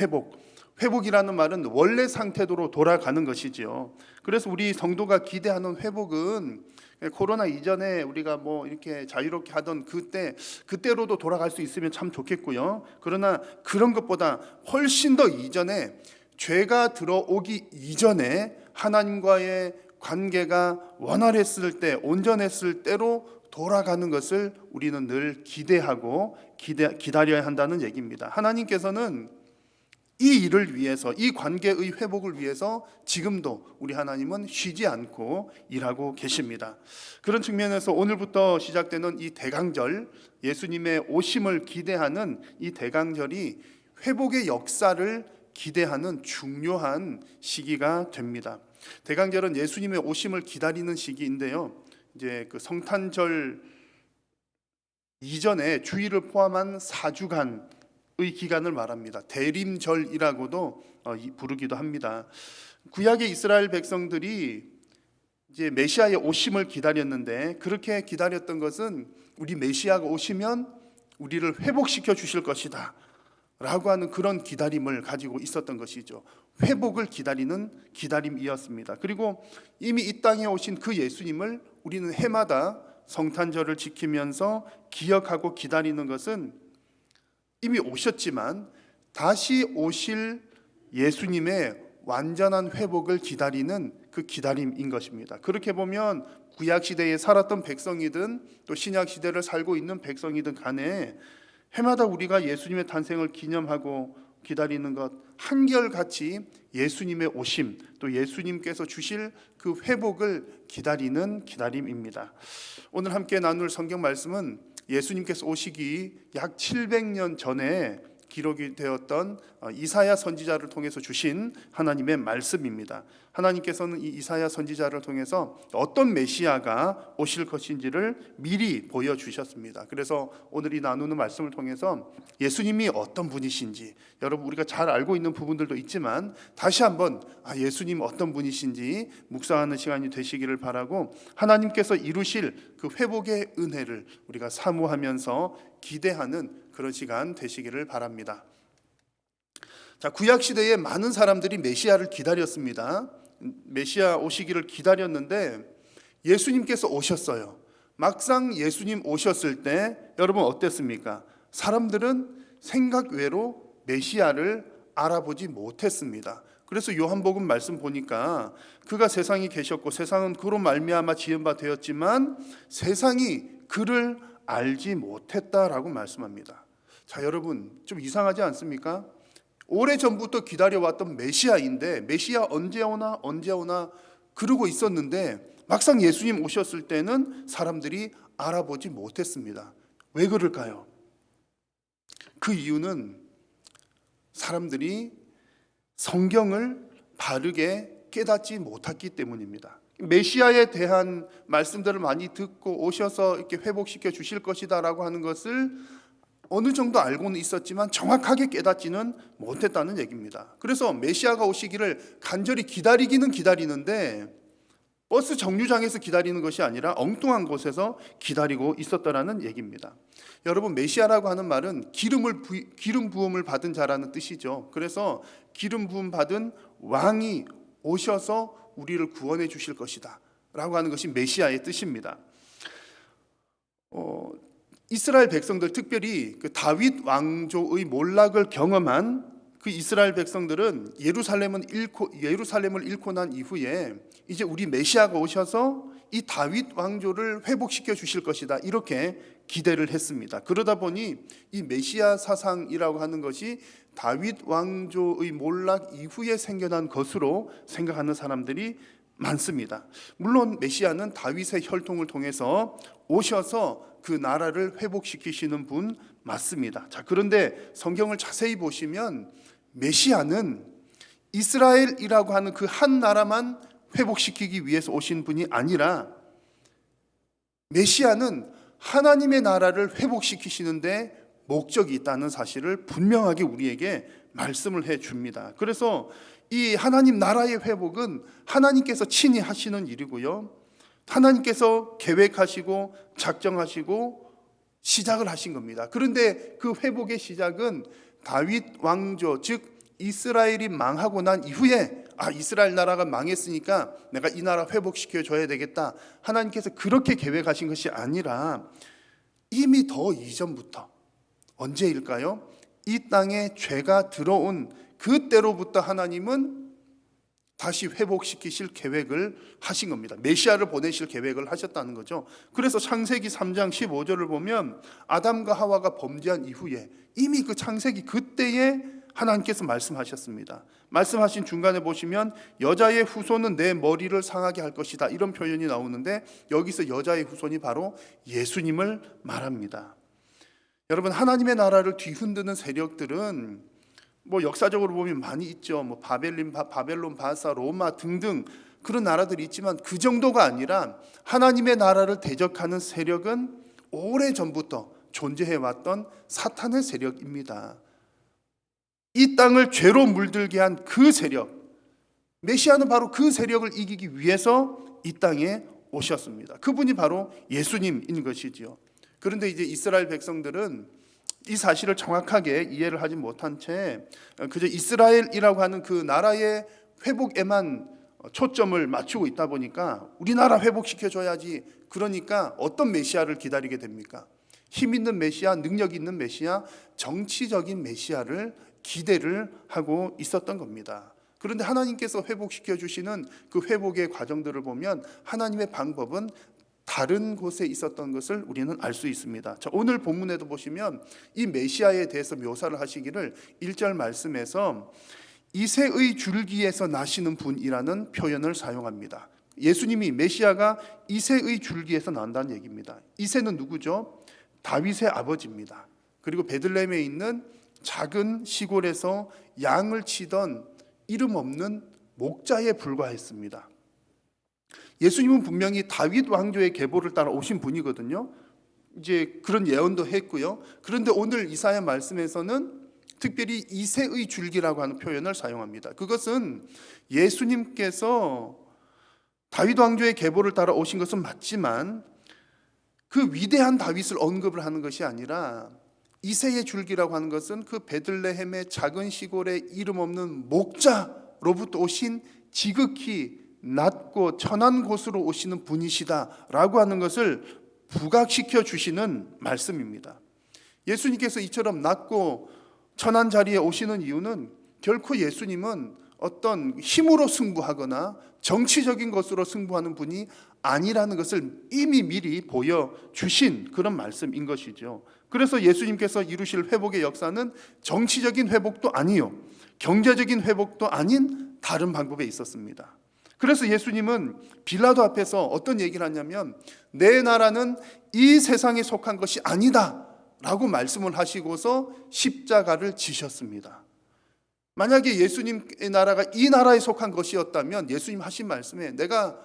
회복이라는 말은 원래 상태로 돌아가는 것이지요. 그래서 우리 성도가 기대하는 회복은 코로나 이전에 우리가 뭐 이렇게 자유롭게 하던 그때로도 돌아갈 수 있으면 참 좋겠고요. 그러나 그런 것보다 훨씬 더 이전에, 죄가 들어오기 이전에 하나님과의 관계가 원활했을 때, 온전했을 때로 돌아가는 것을 우리는 늘 기대하고 기다려야 한다는 얘기입니다. 하나님께서는 이 일을 위해서, 이 관계의 회복을 위해서 지금도 우리 하나님은 쉬지 않고 일하고 계십니다. 그런 측면에서 오늘부터 시작되는 이 대강절, 예수님의 오심을 기대하는 이 대강절이 회복의 역사를 기대하는 중요한 시기가 됩니다. 대강절은 예수님의 오심을 기다리는 시기인데요. 이제 그 성탄절 이전에 주일을 포함한 4주간 의 기간을 말합니다. 대림절이라고도 부르기도 합니다. 구약의 이스라엘 백성들이 이제 메시아의 오심을 기다렸는데, 그렇게 기다렸던 것은 우리 메시아가 오시면 우리를 회복시켜 주실 것이다 라고 하는 그런 기다림을 가지고 있었던 것이죠. 회복을 기다리는 기다림이었습니다. 그리고 이미 이 땅에 오신 그 예수님을 우리는 해마다 성탄절을 지키면서 기억하고 기다리는 것은 이미 오셨지만 다시 오실 예수님의 완전한 회복을 기다리는 그 기다림인 것입니다. 그렇게 보면 구약시대에 살았던 백성이든 또 신약시대를 살고 있는 백성이든 간에 해마다 우리가 예수님의 탄생을 기념하고 기다리는 것 한결같이 예수님의 오심, 또 예수님께서 주실 그 회복을 기다리는 기다림입니다. 오늘 함께 나눌 성경 말씀은 예수님께서 오시기 약 700년 전에 기록이 되었던 이사야 선지자를 통해서 주신 하나님의 말씀입니다. 하나님께서는 이 이사야 선지자를 통해서 어떤 메시아가 오실 것인지를 미리 보여주셨습니다. 그래서 오늘 이 나누는 말씀을 통해서 예수님이 어떤 분이신지, 여러분 우리가 잘 알고 있는 부분들도 있지만 다시 한번 예수님 어떤 분이신지 묵상하는 시간이 되시기를 바라고, 하나님께서 이루실 그 회복의 은혜를 우리가 사모하면서 기대하는 그런 시간 되시기를 바랍니다. 자, 구약 시대에 많은 사람들이 메시아를 기다렸습니다. 메시아 오시기를 기다렸는데 예수님께서 오셨어요. 막상 예수님 오셨을 때 여러분 어땠습니까? 사람들은 생각 외로 메시아를 알아보지 못했습니다. 그래서 요한복음 말씀 보니까 그가 세상에 계셨고 세상은 그로 말미암아 지은 바 되었지만 세상이 그를 알지 못했다라고 말씀합니다. 자, 여러분 좀 이상하지 않습니까? 오래전부터 기다려왔던 메시아인데 메시아 언제 오나 그러고 있었는데 막상 예수님 오셨을 때는 사람들이 알아보지 못했습니다. 왜 그럴까요? 그 이유는 사람들이 성경을 바르게 깨닫지 못했기 때문입니다. 메시아에 대한 말씀들을 많이 듣고 오셔서 이렇게 회복시켜 주실 것이다라고 하는 것을 어느 정도 알고는 있었지만 정확하게 깨닫지는 못했다는 얘기입니다. 그래서 메시아가 오시기를 간절히 기다리기는 기다리는데 버스 정류장에서 기다리는 것이 아니라 엉뚱한 곳에서 기다리고 있었다라는 얘기입니다. 여러분, 메시아라고 하는 말은 기름 부음을 받은 자라는 뜻이죠. 그래서 기름 부음 받은 왕이 오셔서 우리를 구원해 주실 것이다 라고 하는 것이 메시아의 뜻입니다. 이스라엘 백성들, 특별히 그 다윗 왕조의 몰락을 경험한 그 이스라엘 백성들은 예루살렘을 잃고 난 이후에 이제 우리 메시아가 오셔서 이 다윗 왕조를 회복시켜 주실 것이다 이렇게 기대를 했습니다. 그러다 보니 이 메시아 사상이라고 하는 것이 다윗 왕조의 몰락 이후에 생겨난 것으로 생각하는 사람들이 많습니다. 물론 메시아는 다윗의 혈통을 통해서 오셔서 그 나라를 회복시키시는 분 맞습니다. 자, 그런데 성경을 자세히 보시면 메시아는 이스라엘이라고 하는 그 한 나라만 회복시키기 위해서 오신 분이 아니라 메시아는 하나님의 나라를 회복시키시는데 목적이 있다는 사실을 분명하게 우리에게 말씀을 해 줍니다. 그래서 이 하나님 나라의 회복은 하나님께서 친히 하시는 일이고요. 하나님께서 계획하시고 작정하시고 시작을 하신 겁니다. 그런데 그 회복의 시작은 다윗 왕조, 즉 이스라엘이 망하고 난 이후에 이스라엘 나라가 망했으니까 내가 이 나라 회복시켜 줘야 되겠다. 하나님께서 그렇게 계획하신 것이 아니라 이미 더 이전부터, 언제일까요? 이 땅에 죄가 들어온 그때로부터 하나님은 다시 회복시키실 계획을 하신 겁니다. 메시아를 보내실 계획을 하셨다는 거죠. 그래서 창세기 3장 15절을 보면 아담과 하와가 범죄한 이후에 이미 그 창세기 그때에 하나님께서 말씀하셨습니다. 말씀하신 중간에 보시면 여자의 후손은 내 머리를 상하게 할 것이다, 이런 표현이 나오는데 여기서 여자의 후손이 바로 예수님을 말합니다. 여러분, 하나님의 나라를 뒤흔드는 세력들은 역사적으로 보면 많이 있죠. 바벨론, 바사, 로마 등등 그런 나라들이 있지만 그 정도가 아니라 하나님의 나라를 대적하는 세력은 오래전부터 존재해왔던 사탄의 세력입니다. 이 땅을 죄로 물들게 한 그 세력, 메시아는 바로 그 세력을 이기기 위해서 이 땅에 오셨습니다. 그분이 바로 예수님인 것이지요. 그런데 이제 이스라엘 백성들은 이 사실을 정확하게 이해를 하지 못한 채 그저 이스라엘이라고 하는 그 나라의 회복에만 초점을 맞추고 있다 보니까 우리나라 회복시켜줘야지, 그러니까 어떤 메시아를 기다리게 됩니까? 힘 있는 메시아, 능력 있는 메시아, 정치적인 메시아를 기대를 하고 있었던 겁니다. 그런데 하나님께서 회복시켜 주시는 그 회복의 과정들을 보면 하나님의 방법은 다른 곳에 있었던 것을 우리는 알 수 있습니다. 자, 오늘 본문에도 보시면 이 메시아에 대해서 묘사를 하시기를 1절 말씀에서 이새의 줄기에서 나시는 분이라는 표현을 사용합니다. 예수님이, 메시아가 이새의 줄기에서 난다는 얘기입니다. 이새는 누구죠? 다윗의 아버지입니다. 그리고 베들레헴에 있는 작은 시골에서 양을 치던 이름 없는 목자에 불과했습니다. 예수님은 분명히 다윗 왕조의 계보를 따라 오신 분이거든요. 이제 그런 예언도 했고요. 그런데 오늘 이사야 말씀에서는 특별히 이새의 줄기라고 하는 표현을 사용합니다. 그것은 예수님께서 다윗 왕조의 계보를 따라 오신 것은 맞지만 그 위대한 다윗을 언급을 하는 것이 아니라 이새의 줄기라고 하는 것은 그 베들레헴의 작은 시골에 이름 없는 목자로부터 오신 지극히 낮고 천한 곳으로 오시는 분이시다라고 하는 것을 부각시켜 주시는 말씀입니다. 예수님께서 이처럼 낮고 천한 자리에 오시는 이유는 결코 예수님은 어떤 힘으로 승부하거나 정치적인 것으로 승부하는 분이 아니라는 것을 이미 미리 보여주신 그런 말씀인 것이죠. 그래서 예수님께서 이루실 회복의 역사는 정치적인 회복도 아니요, 경제적인 회복도 아닌 다른 방법에 있었습니다. 그래서 예수님은 빌라도 앞에서 어떤 얘기를 하냐면 내 나라는 이 세상에 속한 것이 아니다 라고 말씀을 하시고서 십자가를 지셨습니다. 만약에 예수님의 나라가 이 나라에 속한 것이었다면 예수님 하신 말씀에 내가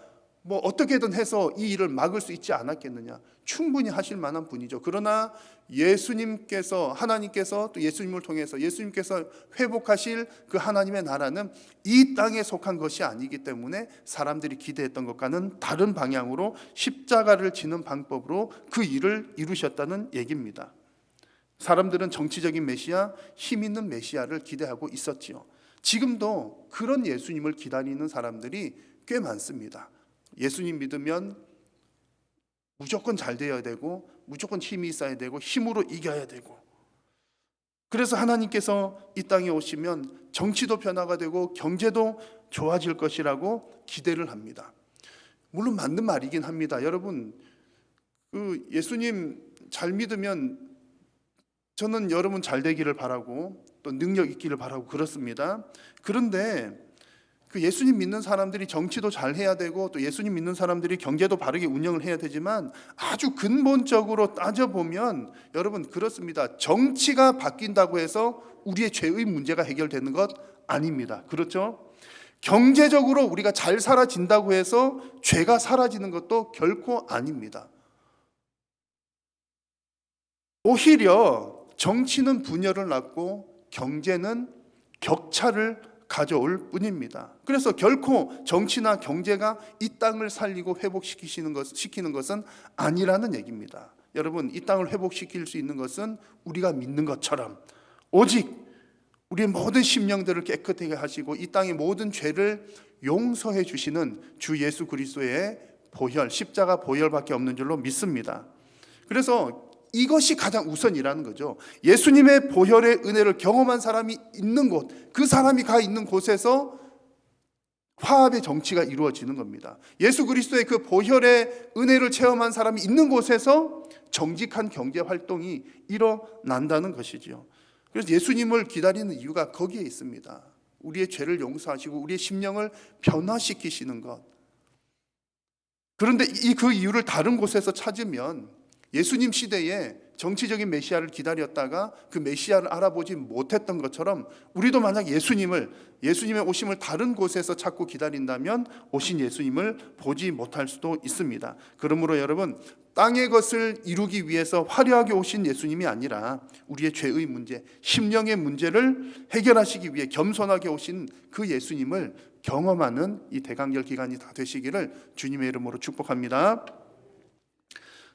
어떻게든 해서 이 일을 막을 수 있지 않았겠느냐, 충분히 하실 만한 분이죠. 그러나 예수님께서, 하나님께서 또 예수님을 통해서 예수님께서 회복하실 그 하나님의 나라는 이 땅에 속한 것이 아니기 때문에 사람들이 기대했던 것과는 다른 방향으로 십자가를 지는 방법으로 그 일을 이루셨다는 얘기입니다. 사람들은 정치적인 메시아, 힘 있는 메시아를 기대하고 있었지요. 지금도 그런 예수님을 기다리는 사람들이 꽤 많습니다. 예수님 믿으면 무조건 잘 되어야 되고 무조건 힘이 있어야 되고 힘으로 이겨야 되고, 그래서 하나님께서 이 땅에 오시면 정치도 변화가 되고 경제도 좋아질 것이라고 기대를 합니다. 물론 맞는 말이긴 합니다. 여러분, 그 예수님 잘 믿으면 저는 여러분 잘 되기를 바라고 또 능력 있기를 바라고 그렇습니다. 그런데 그 예수님 믿는 사람들이 정치도 잘 해야 되고 또 예수님 믿는 사람들이 경제도 바르게 운영을 해야 되지만 아주 근본적으로 따져보면 여러분 그렇습니다. 정치가 바뀐다고 해서 우리의 죄의 문제가 해결되는 것 아닙니다. 그렇죠? 경제적으로 우리가 잘 살아진다고 해서 죄가 사라지는 것도 결코 아닙니다. 오히려 정치는 분열을 낳고 경제는 격차를 가져올 뿐입니다. 그래서 결코 정치나 경제가 이 땅을 살리고 시키는 것은 아니라는 얘기입니다. 여러분, 이 땅을 회복시킬 수 있는 것은 우리가 믿는 것처럼 오직 우리의 모든 심령들을 깨끗하게 하시고 이 땅의 모든 죄를 용서해 주시는 주 예수 그리스도의 보혈, 십자가 보혈밖에 없는 줄로 믿습니다. 그래서 이것이 가장 우선이라는 거죠. 예수님의 보혈의 은혜를 경험한 사람이 있는 곳, 그 사람이 가 있는 곳에서 화합의 정치가 이루어지는 겁니다. 예수 그리스도의 그 보혈의 은혜를 체험한 사람이 있는 곳에서 정직한 경제 활동이 일어난다는 것이지요. 그래서 예수님을 기다리는 이유가 거기에 있습니다. 우리의 죄를 용서하시고 우리의 심령을 변화시키시는 것. 그런데 그 이유를 다른 곳에서 찾으면 예수님 시대에 정치적인 메시아를 기다렸다가 그 메시아를 알아보지 못했던 것처럼 우리도 만약 예수님의 오심을 다른 곳에서 찾고 기다린다면 오신 예수님을 보지 못할 수도 있습니다. 그러므로 여러분, 땅의 것을 이루기 위해서 화려하게 오신 예수님이 아니라 우리의 죄의 문제, 심령의 문제를 해결하시기 위해 겸손하게 오신 그 예수님을 경험하는 이 대강절 기간이 다 되시기를 주님의 이름으로 축복합니다.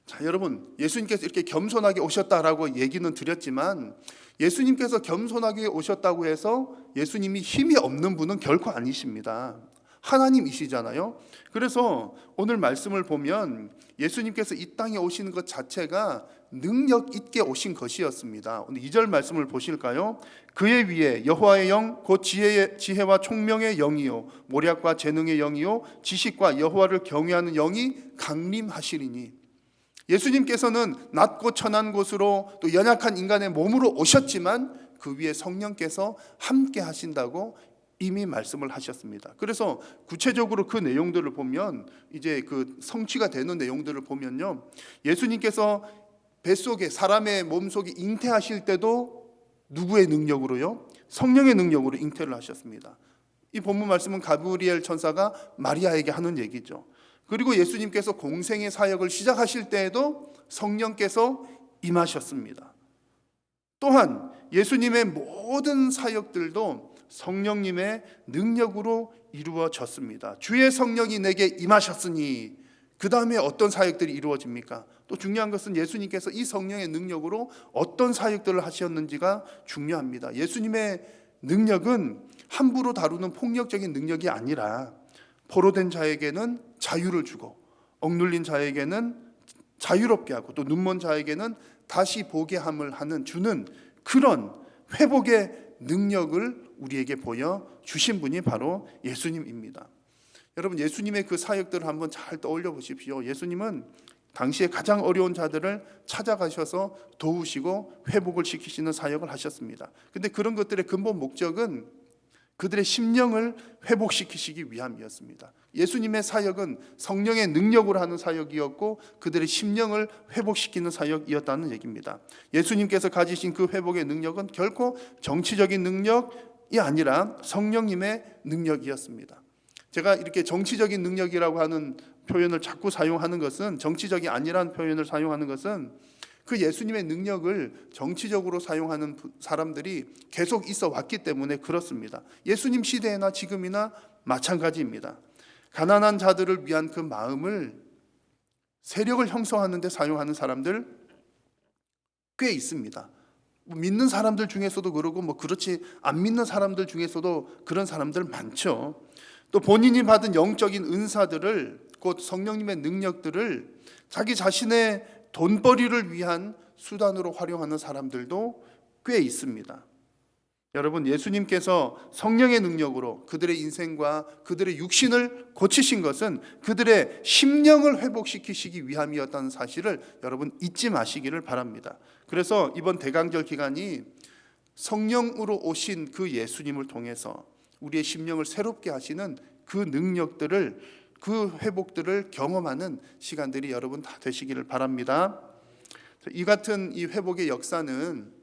자, 여러분, 예수님께서 이렇게 겸손하게 오셨다라고 얘기는 드렸지만 예수님께서 겸손하게 오셨다고 해서 예수님이 힘이 없는 분은 결코 아니십니다. 하나님이시잖아요. 그래서 오늘 말씀을 보면 예수님께서 이 땅에 오시는 것 자체가 능력 있게 오신 것이었습니다. 오늘 2절 말씀을 보실까요? 그의 위에 여호와의 영 곧 지혜와 총명의 영이요 모략과 재능의 영이요 지식과 여호와를 경외하는 영이 강림하시리니. 예수님께서는 낮고 천한 곳으로 또 연약한 인간의 몸으로 오셨지만 그 위에 성령께서 함께 하신다고 이미 말씀을 하셨습니다. 그래서 구체적으로 그 내용들을 보면 이제 그 성취가 되는 내용들을 보면요, 예수님께서 뱃속에 사람의 몸속에 잉태하실 때도 누구의 능력으로요? 성령의 능력으로 잉태를 하셨습니다. 이 본문 말씀은 가브리엘 천사가 마리아에게 하는 얘기죠. 그리고 예수님께서 공생의 사역을 시작하실 때에도 성령께서 임하셨습니다. 또한 예수님의 모든 사역들도 성령님의 능력으로 이루어졌습니다. 주의 성령이 내게 임하셨으니 그 다음에 어떤 사역들이 이루어집니까? 또 중요한 것은 예수님께서 이 성령의 능력으로 어떤 사역들을 하셨는지가 중요합니다. 예수님의 능력은 함부로 다루는 폭력적인 능력이 아니라 포로된 자에게는 자유를 주고 억눌린 자에게는 자유롭게 하고 또 눈먼 자에게는 다시 보게 함을 주는 그런 회복의 능력을 우리에게 보여주신 분이 바로 예수님입니다. 여러분, 예수님의 그 사역들을 한번 잘 떠올려 보십시오. 예수님은 당시에 가장 어려운 자들을 찾아가셔서 도우시고 회복을 시키시는 사역을 하셨습니다. 근데 그런 것들의 근본 목적은 그들의 심령을 회복시키시기 위함이었습니다. 예수님의 사역은 성령의 능력으로 하는 사역이었고 그들의 심령을 회복시키는 사역이었다는 얘기입니다. 예수님께서 가지신 그 회복의 능력은 결코 정치적인 능력이 아니라 성령님의 능력이었습니다. 제가 이렇게 정치적인 능력이라고 하는 표현을 자꾸 사용하는 것은, 정치적이 아니라는 표현을 사용하는 것은 그 예수님의 능력을 정치적으로 사용하는 사람들이 계속 있어 왔기 때문에 그렇습니다. 예수님 시대나 지금이나 마찬가지입니다. 가난한 자들을 위한 그 마음을 세력을 형성하는 데 사용하는 사람들 꽤 있습니다. 믿는 사람들 중에서도 그러고 그렇지 안 믿는 사람들 중에서도 그런 사람들 많죠. 또 본인이 받은 영적인 은사들을, 곧 성령님의 능력들을 자기 자신의 돈벌이를 위한 수단으로 활용하는 사람들도 꽤 있습니다. 여러분, 예수님께서 성령의 능력으로 그들의 인생과 그들의 육신을 고치신 것은 그들의 심령을 회복시키시기 위함이었다는 사실을 여러분 잊지 마시기를 바랍니다. 그래서 이번 대강절 기간이 성령으로 오신 그 예수님을 통해서 우리의 심령을 새롭게 하시는 그 능력들을, 그 회복들을 경험하는 시간들이 여러분 다 되시기를 바랍니다. 이 같은 이 회복의 역사는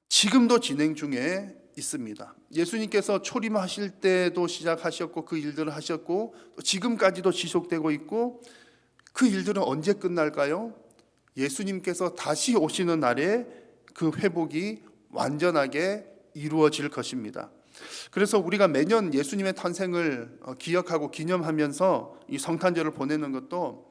지금도 진행 중에 있습니다. 예수님께서 초림하실 때도 시작하셨고 그 일들을 하셨고 또 지금까지도 지속되고 있고 그 일들은 언제 끝날까요? 예수님께서 다시 오시는 날에 그 회복이 완전하게 이루어질 것입니다. 그래서 우리가 매년 예수님의 탄생을 기억하고 기념하면서 이 성탄절을 보내는 것도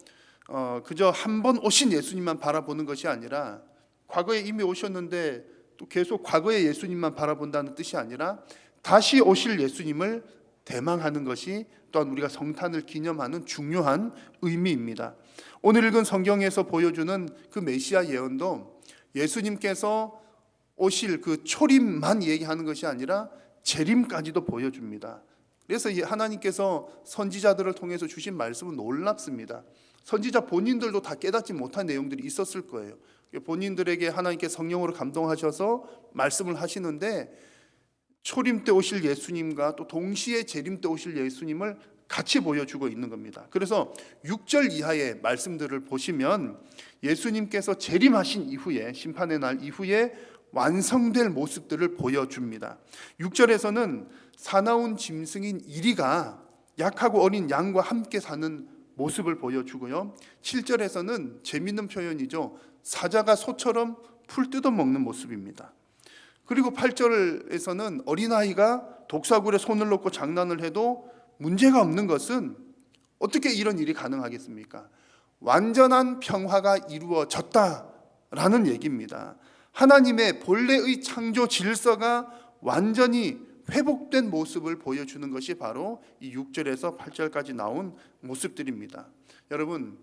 그저 한 번 오신 예수님만 바라보는 것이 아니라 과거에 이미 오셨는데 또 계속 과거의 예수님만 바라본다는 뜻이 아니라 다시 오실 예수님을 대망하는 것이 또한 우리가 성탄을 기념하는 중요한 의미입니다. 오늘 읽은 성경에서 보여주는 그 메시아 예언도 예수님께서 오실 그 초림만 얘기하는 것이 아니라 재림까지도 보여줍니다. 그래서 하나님께서 선지자들을 통해서 주신 말씀은 놀랍습니다. 선지자 본인들도 다 깨닫지 못한 내용들이 있었을 거예요. 본인들에게 하나님께 성령으로 감동하셔서 말씀을 하시는데 초림 때 오실 예수님과 또 동시에 재림 때 오실 예수님을 같이 보여주고 있는 겁니다. 그래서 6절 이하의 말씀들을 보시면 예수님께서 재림하신 이후에 심판의 날 이후에 완성될 모습들을 보여줍니다. 6절에서는 사나운 짐승인 이리가 약하고 어린 양과 함께 사는 모습을 보여주고요. 7절에서는 재밌는 표현이죠. 사자가 소처럼 풀 뜯어 먹는 모습입니다. 그리고 8절에서는 어린아이가 독사굴에 손을 넣고 장난을 해도 문제가 없는 것은 어떻게 이런 일이 가능하겠습니까? 완전한 평화가 이루어졌다라는 얘기입니다. 하나님의 본래의 창조 질서가 완전히 회복된 모습을 보여주는 것이 바로 이 6절에서 8절까지 나온 모습들입니다. 여러분,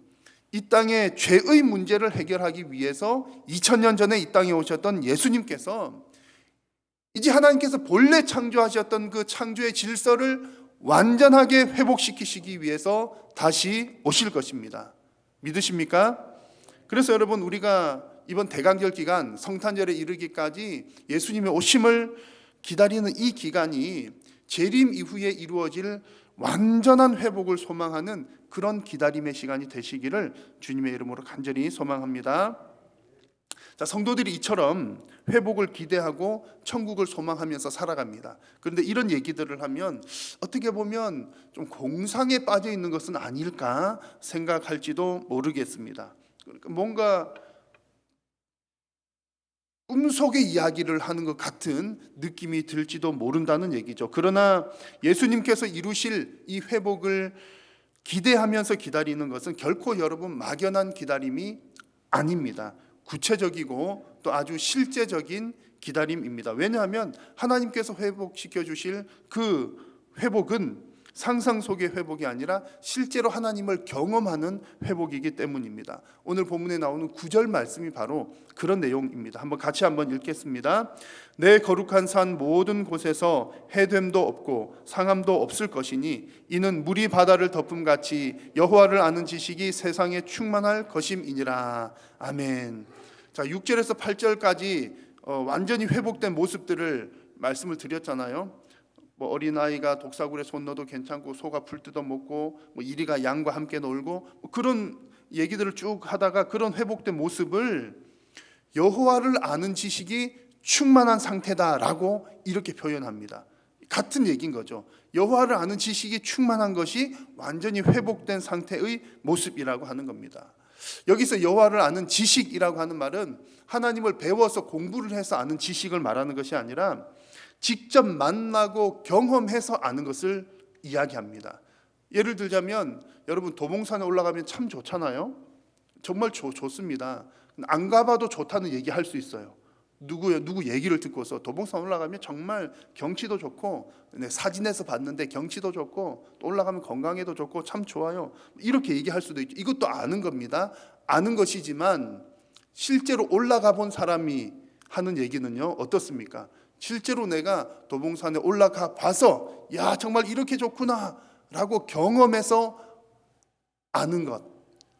이 땅의 죄의 문제를 해결하기 위해서 2000년 전에 이 땅에 오셨던 예수님께서 이제 하나님께서 본래 창조하셨던 그 창조의 질서를 완전하게 회복시키시기 위해서 다시 오실 것입니다. 믿으십니까? 그래서 여러분, 우리가 이번 대강절 기간 성탄절에 이르기까지 예수님의 오심을 기다리는 이 기간이 재림 이후에 이루어질 완전한 회복을 소망하는 그런 기다림의 시간이 되시기를 주님의 이름으로 간절히 소망합니다. 자, 성도들이 이처럼 회복을 기대하고 천국을 소망하면서 살아갑니다. 그런데 이런 얘기들을 하면 어떻게 보면 좀 공상에 빠져 있는 것은 아닐까 생각할지도 모르겠습니다. 그러니까 뭔가 꿈속의 이야기를 하는 것 같은 느낌이 들지도 모른다는 얘기죠. 그러나 예수님께서 이루실 이 회복을 기대하면서 기다리는 것은 결코 여러분 막연한 기다림이 아닙니다. 구체적이고 또 아주 실제적인 기다림입니다. 왜냐하면 하나님께서 회복시켜 주실 그 회복은 상상 속의 회복이 아니라 실제로 하나님을 경험하는 회복이기 때문입니다. 오늘 본문에 나오는 9절 말씀이 바로 그런 내용입니다. 같이 한번 읽겠습니다. 내 거룩한 산 모든 곳에서 해됨도 없고 상함도 없을 것이니 이는 물이 바다를 덮음같이 여호와를 아는 지식이 세상에 충만할 것임이니라. 아멘. 자, 6절에서 8절까지 완전히 회복된 모습들을 말씀을 드렸잖아요. 어린아이가 독사굴에 손 넣어도 괜찮고 소가 풀 뜯어 먹고 이리가 양과 함께 놀고 그런 얘기들을 쭉 하다가 그런 회복된 모습을 여호와를 아는 지식이 충만한 상태다라고 이렇게 표현합니다. 같은 얘기인 거죠. 여호와를 아는 지식이 충만한 것이 완전히 회복된 상태의 모습이라고 하는 겁니다. 여기서 여호와를 아는 지식이라고 하는 말은 하나님을 배워서 공부를 해서 아는 지식을 말하는 것이 아니라 직접 만나고 경험해서 아는 것을 이야기합니다. 예를 들자면 여러분 도봉산에 올라가면 참 좋잖아요. 정말 좋습니다. 안 가봐도 좋다는 얘기 할 수 있어요. 누구 얘기를 듣고서 도봉산 올라가면 정말 경치도 좋고 사진에서 봤는데 경치도 좋고 또 올라가면 건강에도 좋고 참 좋아요. 이렇게 얘기할 수도 있죠. 이것도 아는 겁니다. 아는 것이지만 실제로 올라가 본 사람이 하는 얘기는요 어떻습니까? 실제로 내가 도봉산에 올라가 봐서 야 정말 이렇게 좋구나 라고 경험해서 아는 것,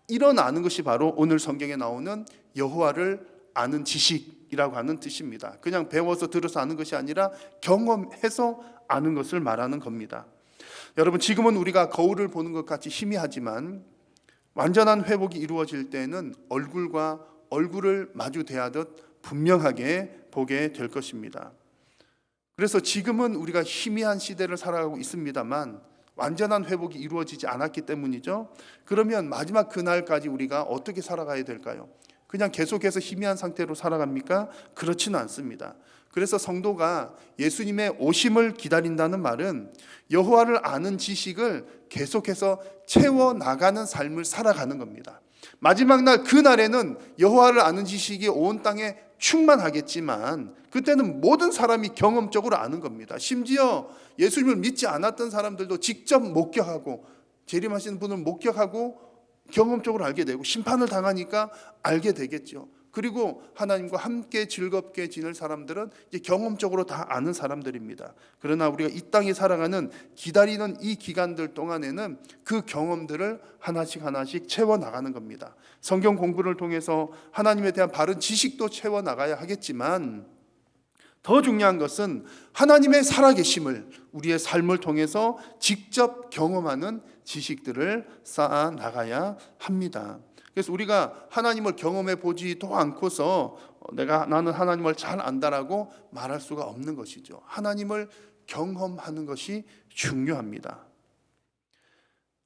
이런 아는 것이 바로 오늘 성경에 나오는 여호와를 아는 지식이라고 하는 뜻입니다. 그냥 배워서 들어서 아는 것이 아니라 경험해서 아는 것을 말하는 겁니다. 여러분, 지금은 우리가 거울을 보는 것 같이 희미하지만 완전한 회복이 이루어질 때는 얼굴과 얼굴을 마주 대하듯 분명하게 보게 될 것입니다. 그래서 지금은 우리가 희미한 시대를 살아가고 있습니다만 완전한 회복이 이루어지지 않았기 때문이죠. 그러면 마지막 그날까지 우리가 어떻게 살아가야 될까요? 그냥 계속해서 희미한 상태로 살아갑니까? 그렇지는 않습니다. 그래서 성도가 예수님의 오심을 기다린다는 말은 여호와를 아는 지식을 계속해서 채워 나가는 삶을 살아가는 겁니다. 마지막 날 그 날에는 여호와를 아는 지식이 온 땅에 충만하겠지만 그때는 모든 사람이 경험적으로 아는 겁니다. 심지어 예수님을 믿지 않았던 사람들도 직접 목격하고 재림하시는 분을 목격하고 경험적으로 알게 되고 심판을 당하니까 알게 되겠죠. 그리고 하나님과 함께 즐겁게 지낼 사람들은 이제 경험적으로 다 아는 사람들입니다. 그러나 우리가 이 땅에 살아가는 기다리는 이 기간들 동안에는 그 경험들을 하나씩 하나씩 채워 나가는 겁니다. 성경 공부를 통해서 하나님에 대한 바른 지식도 채워 나가야 하겠지만 더 중요한 것은 하나님의 살아계심을 우리의 삶을 통해서 직접 경험하는 지식들을 쌓아 나가야 합니다. 그래서 우리가 하나님을 경험해 보지도 않고서 나는 하나님을 잘 안다라고 말할 수가 없는 것이죠. 하나님을 경험하는 것이 중요합니다.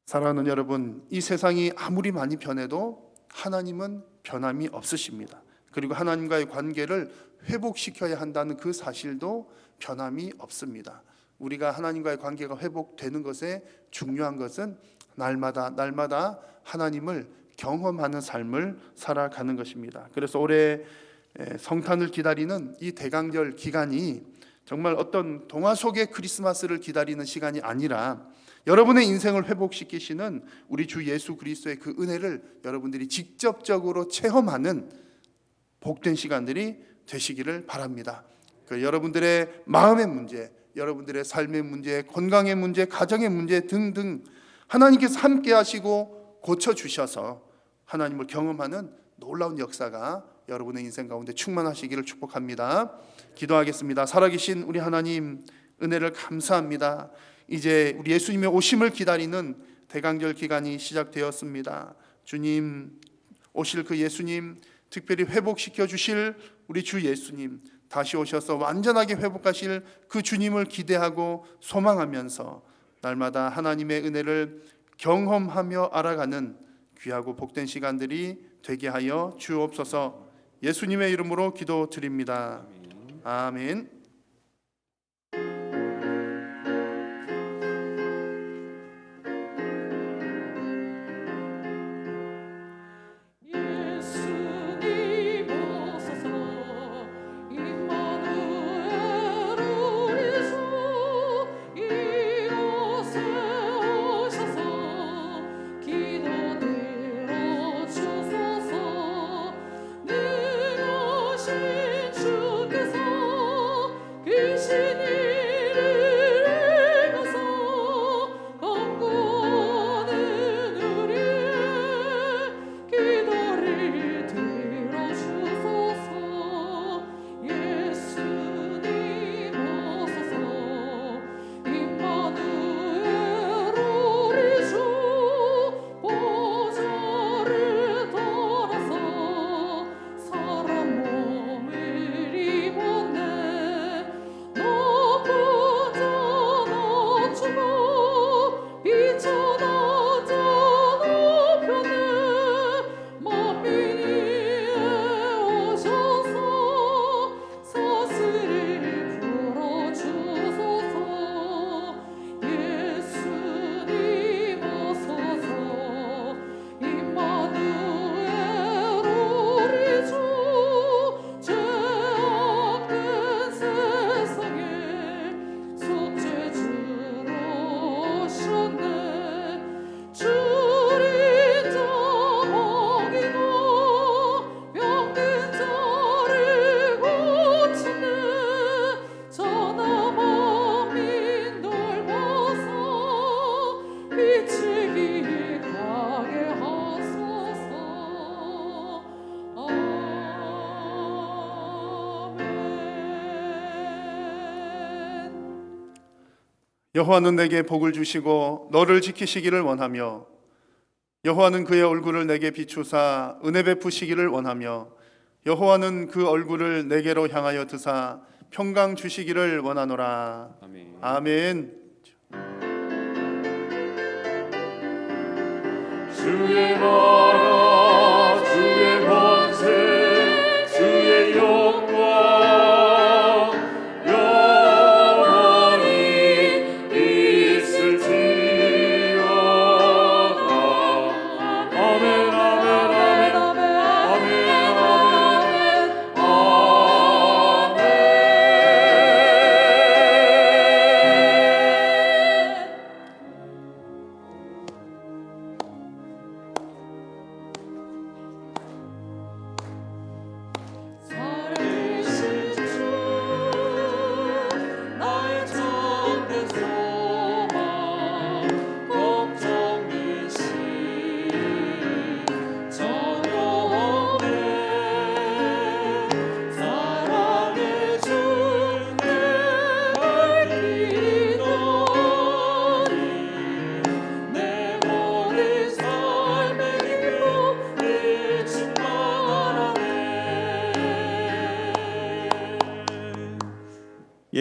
사랑하는 여러분, 이 세상이 아무리 많이 변해도 하나님은 변함이 없으십니다. 그리고 하나님과의 관계를 회복시켜야 한다는 그 사실도 변함이 없습니다. 우리가 하나님과의 관계가 회복되는 것에 중요한 것은 날마다 하나님을 경험하는 삶을 살아가는 것입니다. 그래서 올해 성탄을 기다리는 이 대강절 기간이 정말 어떤 동화 속의 크리스마스를 기다리는 시간이 아니라 여러분의 인생을 회복시키시는 우리 주 예수 그리스도의 그 은혜를 여러분들이 직접적으로 체험하는 복된 시간들이 되시기를 바랍니다. 여러분들의 마음의 문제, 여러분들의 삶의 문제, 건강의 문제, 가정의 문제 등등 하나님께서 함께 하시고 고쳐주셔서 하나님을 경험하는 놀라운 역사가 여러분의 인생 가운데 충만하시기를 축복합니다. 기도하겠습니다. 살아계신 우리 하나님, 은혜를 감사합니다. 이제 우리 예수님의 오심을 기다리는 대강절 기간이 시작되었습니다. 주님, 오실 그 예수님, 특별히 회복시켜 주실 우리 주 예수님, 다시 오셔서 완전하게 회복하실 그 주님을 기대하고 소망하면서 날마다 하나님의 은혜를 경험하며 알아가는 귀하고 복된 시간들이 되게 하여 주옵소서. 예수님의 이름으로 기도드립니다. 아멘. 예수님 오소서 임마누엘 우리 주 이곳에 오셔서 기도 들어주소서. 능하신 주께서 귀신 이를 읽어서 강구하는 우리의 기도를 들어주소서. 예수님 오소서 임마누엘 우리 주 보좌를 떠나서 사람 몸을 입었네. 높은 자 낮추고 비천한 자 높였네. 만민이 오셔서 사슬을 풀어주소서. 예수님 오소서 임마누엘 우리 주 죄악된 세상에 속죄주로 오셨네. 줄인 자 먹이고 병든 자를 고치네. 전하 만민 돌보사 빛을 가게 하소서. 아멘. 여호와는 내게 복을 주시고 너를 지키시기를 원하며 여호와는 그의 얼굴을 내게 비추사 은혜 베푸시기를 원하며 여호와는 그 얼굴을 내게로 향하여 드사 평강 주시기를 원하노라. 아멘. 아멘. 주의 나라 주의 권세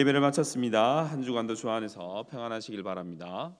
예배를 마쳤습니다. 한 주간도 주 안에서 평안하시길 바랍니다.